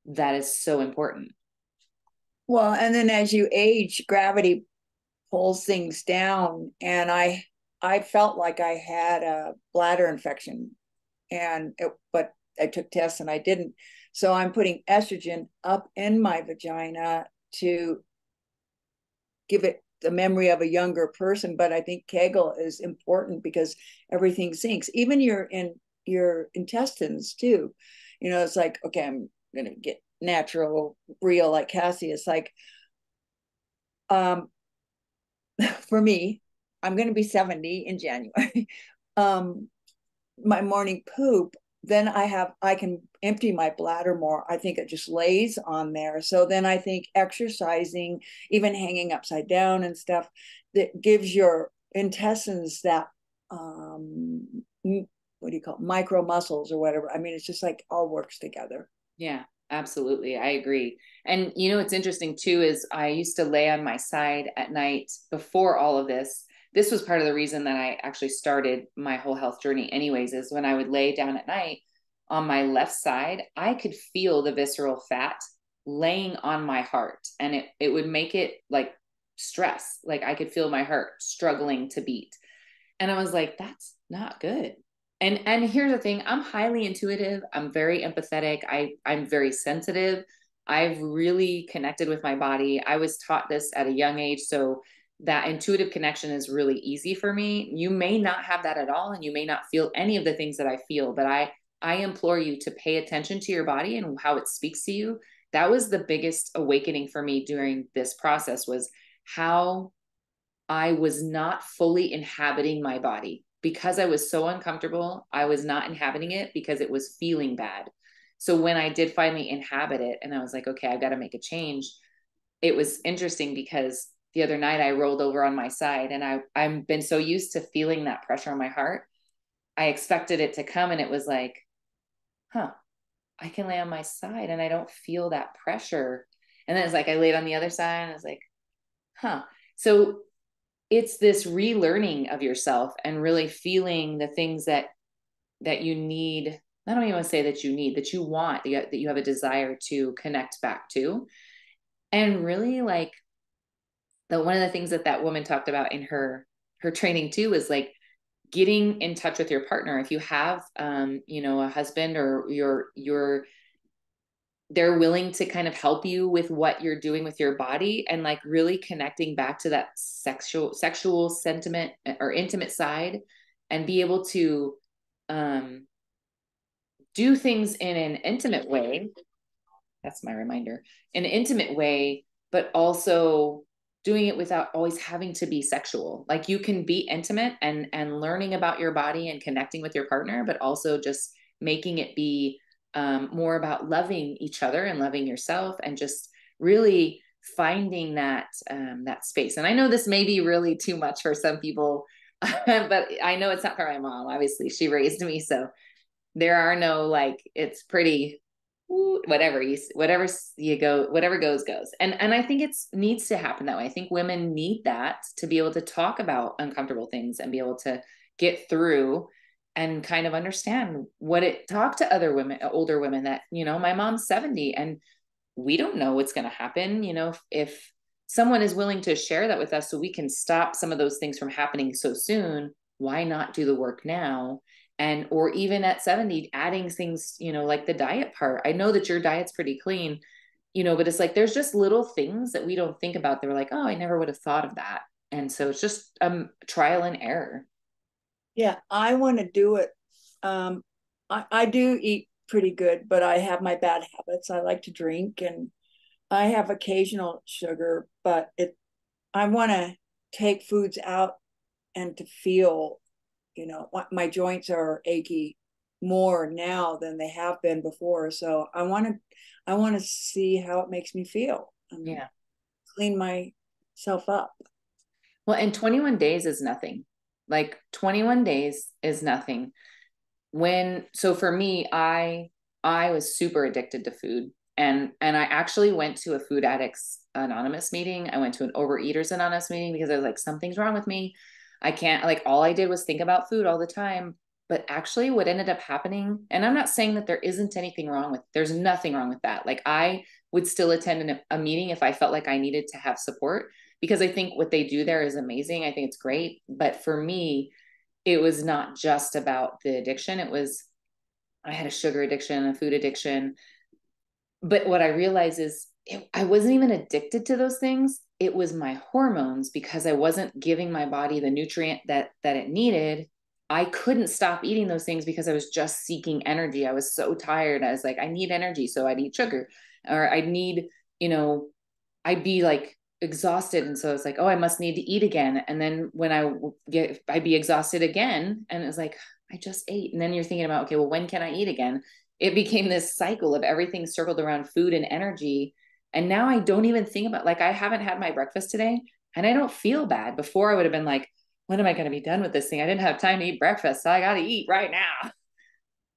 That is so important. Well, and then as you age, gravity pulls things down. And I felt like I had a bladder infection, but I took tests and I didn't. So I'm putting estrogen up in my vagina to give it the memory of a younger person. But I think Kegel is important because everything sinks, even your intestines too. It's like, okay, I'm gonna get natural, real, like Cassie. It's like, um, for me, I'm gonna be 70 in January. um, my morning poop, then I can empty my bladder more. I think it just lays on there. So then I think exercising, even hanging upside down and stuff, that gives your intestines that what do you call it? Micro muscles or whatever. I mean, it's just like all works together. Yeah, absolutely. I agree. And what's interesting too is I used to lay on my side at night before all of this. This was part of the reason that I actually started my whole health journey, anyways, is when I would lay down at night on my left side, I could feel the visceral fat laying on my heart. And it would make it like stress. Like I could feel my heart struggling to beat. And I was like, that's not good. And here's the thing, I'm highly intuitive, I'm very empathetic, I'm very sensitive. I've really connected with my body. I was taught this at a young age, so that intuitive connection is really easy for me. You may not have that at all and you may not feel any of the things that I feel, but I implore you to pay attention to your body and how it speaks to you. That was the biggest awakening for me during this process, was how I was not fully inhabiting my body because I was so uncomfortable. I was not inhabiting it because it was feeling bad. So when I did finally inhabit it and I was like, okay, I've got to make a change, it was interesting because the other night I rolled over on my side and I've been so used to feeling that pressure on my heart. I expected it to come and it was like, huh, I can lay on my side and I don't feel that pressure. And then it's like I laid on the other side and I was like, huh. So it's this relearning of yourself and really feeling the things that you need. I don't even want to say that you need, that you want, that you have a desire to connect back to. And really, like, the one of the things that woman talked about in her training too is like getting in touch with your partner. If you have a husband, or they're willing to kind of help you with what you're doing with your body, and like really connecting back to that sexual sentiment or intimate side, and be able to um, do things in an intimate way. That's my reminder, in an intimate way, but also doing it without always having to be sexual. Like you can be intimate and learning about your body and connecting with your partner, but also just making it be more about loving each other and loving yourself, and just really finding that space. And I know this may be really too much for some people, but I know it's not for my mom. Obviously, she raised me, so there are no, like, it's pretty whatever goes. And I think it's needs to happen that way. I think women need that to be able to talk about uncomfortable things and be able to get through and kind of understand talk to other women, older women, that my mom's 70 and we don't know what's going to happen. If someone is willing to share that with us so we can stop some of those things from happening so soon, why not do the work now? And or even at 70, adding things, like the diet part. I know that your diet's pretty clean, but it's like there's just little things that we don't think about. They're like, oh, I never would have thought of that. And so it's just trial and error. Yeah, I want to do it. I do eat pretty good, but I have my bad habits. I like to drink and I have occasional sugar, but I want to take foods out and to feel, my joints are achy more now than they have been before. So I want to see how it makes me feel and Yeah. clean myself up. Well, and 21 days is nothing. Like 21 days is nothing. So for me, I was super addicted to food. And I actually went to a Food Addicts Anonymous meeting. I went to an Overeaters Anonymous meeting because I was like, something's wrong with me. I can't, like, all I did was think about food all the time. But actually, what ended up happening, and I'm not saying that there isn't anything wrong with, there's nothing wrong with that. Like, I would still attend a meeting if I felt like I needed to have support, because I think what they do there is amazing. I think it's great. But for me, it was not just about the addiction. It was, I had a sugar addiction, a food addiction. But what I realized is I wasn't even addicted to those things. It was my hormones, because I wasn't giving my body the nutrient that it needed. I couldn't stop eating those things because I was just seeking energy. I was so tired. I was like, I need energy. So I'd eat sugar, or I'd need, you know, I'd be like exhausted. And so I was like, oh, I must need to eat again. And then when I'd be exhausted again. And it was like, I just ate. And then you're thinking about, okay, well, when can I eat again? It became this cycle of everything circled around food and energy. And now I don't even think about, like, I haven't had my breakfast today and I don't feel bad. Before I would have been like, when am I going to be done with this thing? I didn't have time to eat breakfast, so I got to eat right now.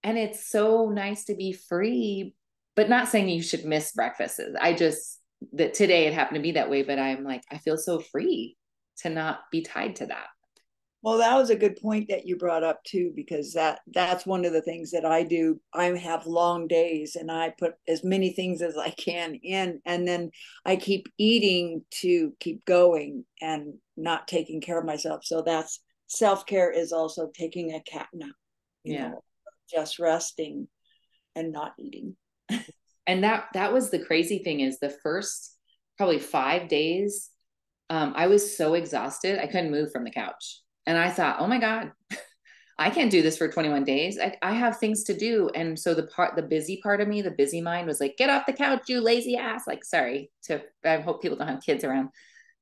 And it's so nice to be free, but not saying you should miss breakfasts. I just, that today it happened to be that way, but I'm like, I feel so free to not be tied to that. Well, that was a good point that you brought up too, because that's one of the things that I do. I have long days and I put as many things as I can in, and then I keep eating to keep going and not taking care of myself. So that's self-care, is also taking a cat nap, you Yeah. know, just resting and not eating. And that was the crazy thing, is the first probably 5 days, I was so exhausted I couldn't move from the couch. And I thought, oh my God, I can't do this for 21 days. I have things to do. And so the busy part of me, the busy mind was like, get off the couch, you lazy ass. Like, sorry to, I hope people don't have kids around,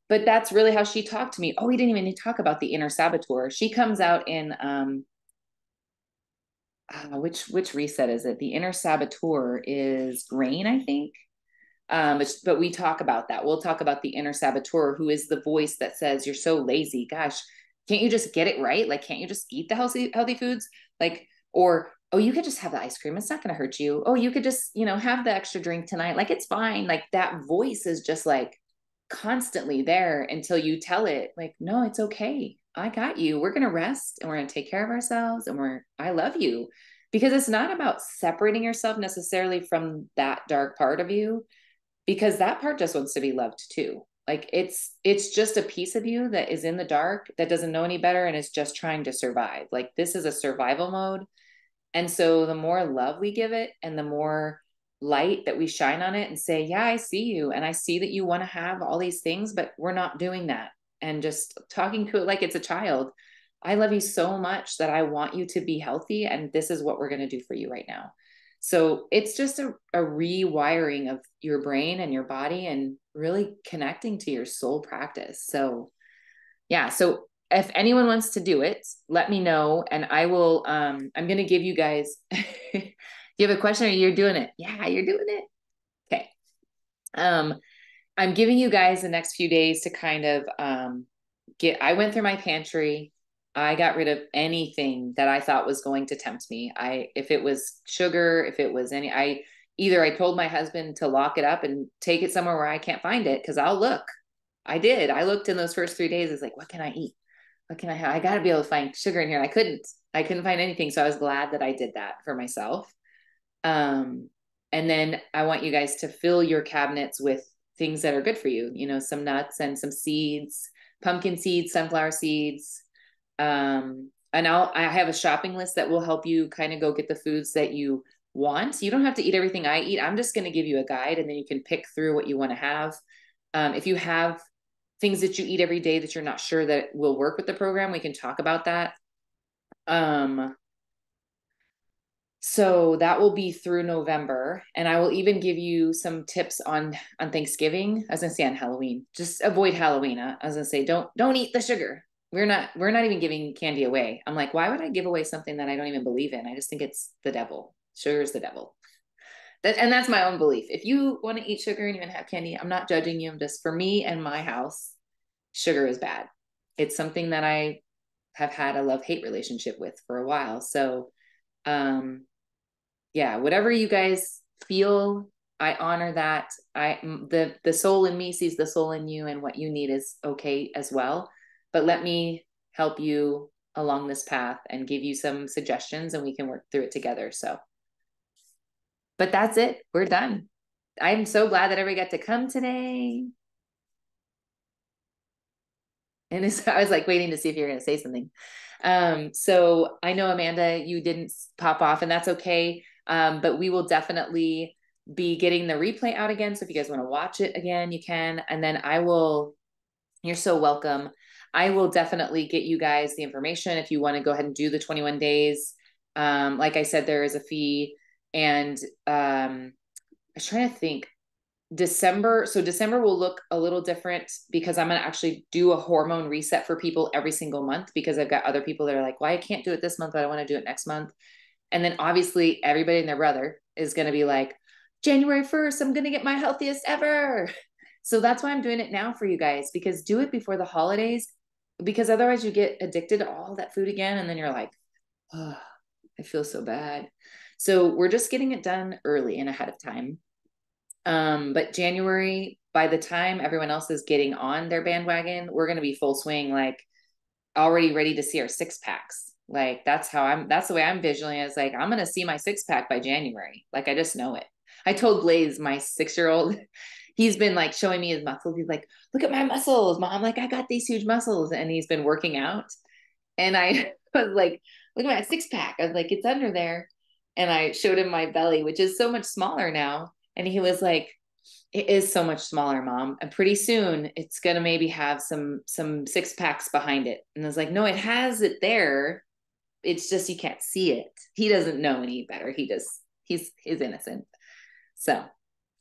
but that's really how she talked to me. Oh, we didn't even need to talk about the inner saboteur. She comes out in, which reset is it? The inner saboteur is Rain, I think. But we talk about that. We'll talk about the inner saboteur, who is the voice that says, you're so lazy. Gosh, can't you just get it right? Like, can't you just eat the healthy foods? Like, or, oh, you could just have the ice cream. It's not going to hurt you. Oh, you could just, have the extra drink tonight. Like, it's fine. Like, that voice is just like constantly there until you tell it, like, no, it's okay. I got you. We're going to rest and we're going to take care of ourselves. And I love you, because it's not about separating yourself necessarily from that dark part of you, because that part just wants to be loved too. Like, it's just a piece of you that is in the dark, that doesn't know any better, and is just trying to survive. Like, this is a survival mode. And so the more love we give it, and the more light that we shine on it and say, yeah, I see you, and I see that you want to have all these things, but we're not doing that, and just talking to it like it's a child. I love you so much that I want you to be healthy, and this is what we're going to do for you right now. So it's just a rewiring of your brain and your body, and really connecting to your soul practice. So yeah. So if anyone wants to do it, let me know. And I will, I'm going to give you guys, you have a question, or you're doing it? Yeah, you're doing it. Okay. Um, I'm giving you guys the next few days to kind of, I went through my pantry. I got rid of anything that I thought was going to tempt me. If it was sugar, if it was I told my husband to lock it up and take it somewhere where I can't find it, because I'll look. I did. I looked in those first 3 days. It's like, what can I eat? What can I have? I got to be able to find sugar in here. And I couldn't find anything. So I was glad that I did that for myself. Um, and then I want you guys to fill your cabinets with things that are good for you, some nuts and some seeds, pumpkin seeds, sunflower seeds. And I have a shopping list that will help you kind of go get the foods that you want. You don't have to eat everything I eat. I'm just going to give you a guide, and then you can pick through what you want to have. If you have things that you eat every day that you're not sure that will work with the program, we can talk about that. So that will be through November, and I will even give you some tips on Thanksgiving. I was gonna say on Halloween, just avoid Halloween. I was gonna say don't eat the sugar. We're not even giving candy away. I'm like, why would I give away something that I don't even believe in? I just think it's the devil. Sugar is the devil. And that's my own belief. If you want to eat sugar and even have candy, I'm not judging you. I'm just, for me and my house, sugar is bad. It's something that I have had a love-hate relationship with for a while. So, um, yeah, whatever you guys feel, I honor that. The soul in me sees the soul in you, and what you need is okay as well. But let me help you along this path and give you some suggestions, and we can work through it together. So, but that's it. We're done. I'm so glad that everybody got to come today. And I was like waiting to see if you're going to say something. So I know, Amanda, you didn't pop off, and that's okay. But we will definitely be getting the replay out again. So if you guys want to watch it again, you can. And then you're so welcome. I will definitely get you guys the information if you want to go ahead and do the 21 days. Like I said, there is a fee. And I was trying to think. December will look a little different because I'm going to actually do a hormone reset for people every single month, because I've got other people that are like, well, I can't do it this month, but I want to do it next month. And then obviously everybody and their brother is going to be like, January 1st, I'm going to get my healthiest ever. So that's why I'm doing it now for you guys, because do it before the holidays, because otherwise you get addicted to all that food again. And then you're like, oh, I feel so bad. So we're just getting it done early and ahead of time. But January, by the time everyone else is getting on their bandwagon, we're going to be full swing, like already ready to see our six packs. Like that's the way I'm visually. It's like, I'm going to see my six pack by January. Like, I just know it. I told Blaze, my 6-year-old, he's been like showing me his muscles. He's like, look at my muscles, mom. Like, I got these huge muscles. And he's been working out. And I was like, look at my six pack. I was like, it's under there. And I showed him my belly, which is so much smaller now. And he was like, it is so much smaller, mom. And pretty soon it's gonna maybe have some six packs behind it. And I was like, no, it has it there. It's just you can't see it. He doesn't know any better. He's innocent. So,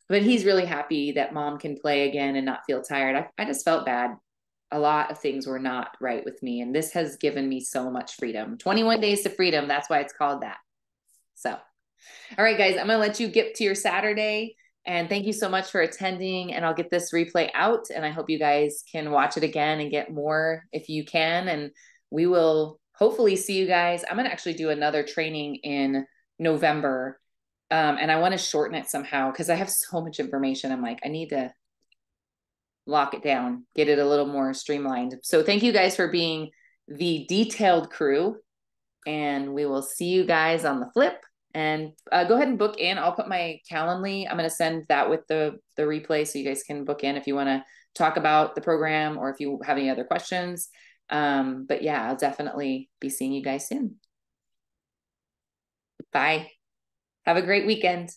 but he's really happy that mom can play again and not feel tired. I just felt bad. A lot of things were not right with me, and this has given me so much freedom. 21 days to freedom. That's why it's called that. So, all right, guys, I'm going to let you get to your Saturday. And thank you so much for attending. And I'll get this replay out. And I hope you guys can watch it again and get more if you can. And we will hopefully see you guys. I'm going to actually do another training in November. And I want to shorten it somehow because I have so much information. I'm like, I need to lock it down, get it a little more streamlined. So thank you guys for being the detailed crew. And we will see you guys on the flip. And go ahead and book in. I'll put my Calendly. I'm going to send that with the replay so you guys can book in if you want to talk about the program or if you have any other questions. But yeah, I'll definitely be seeing you guys soon. Bye. Have a great weekend.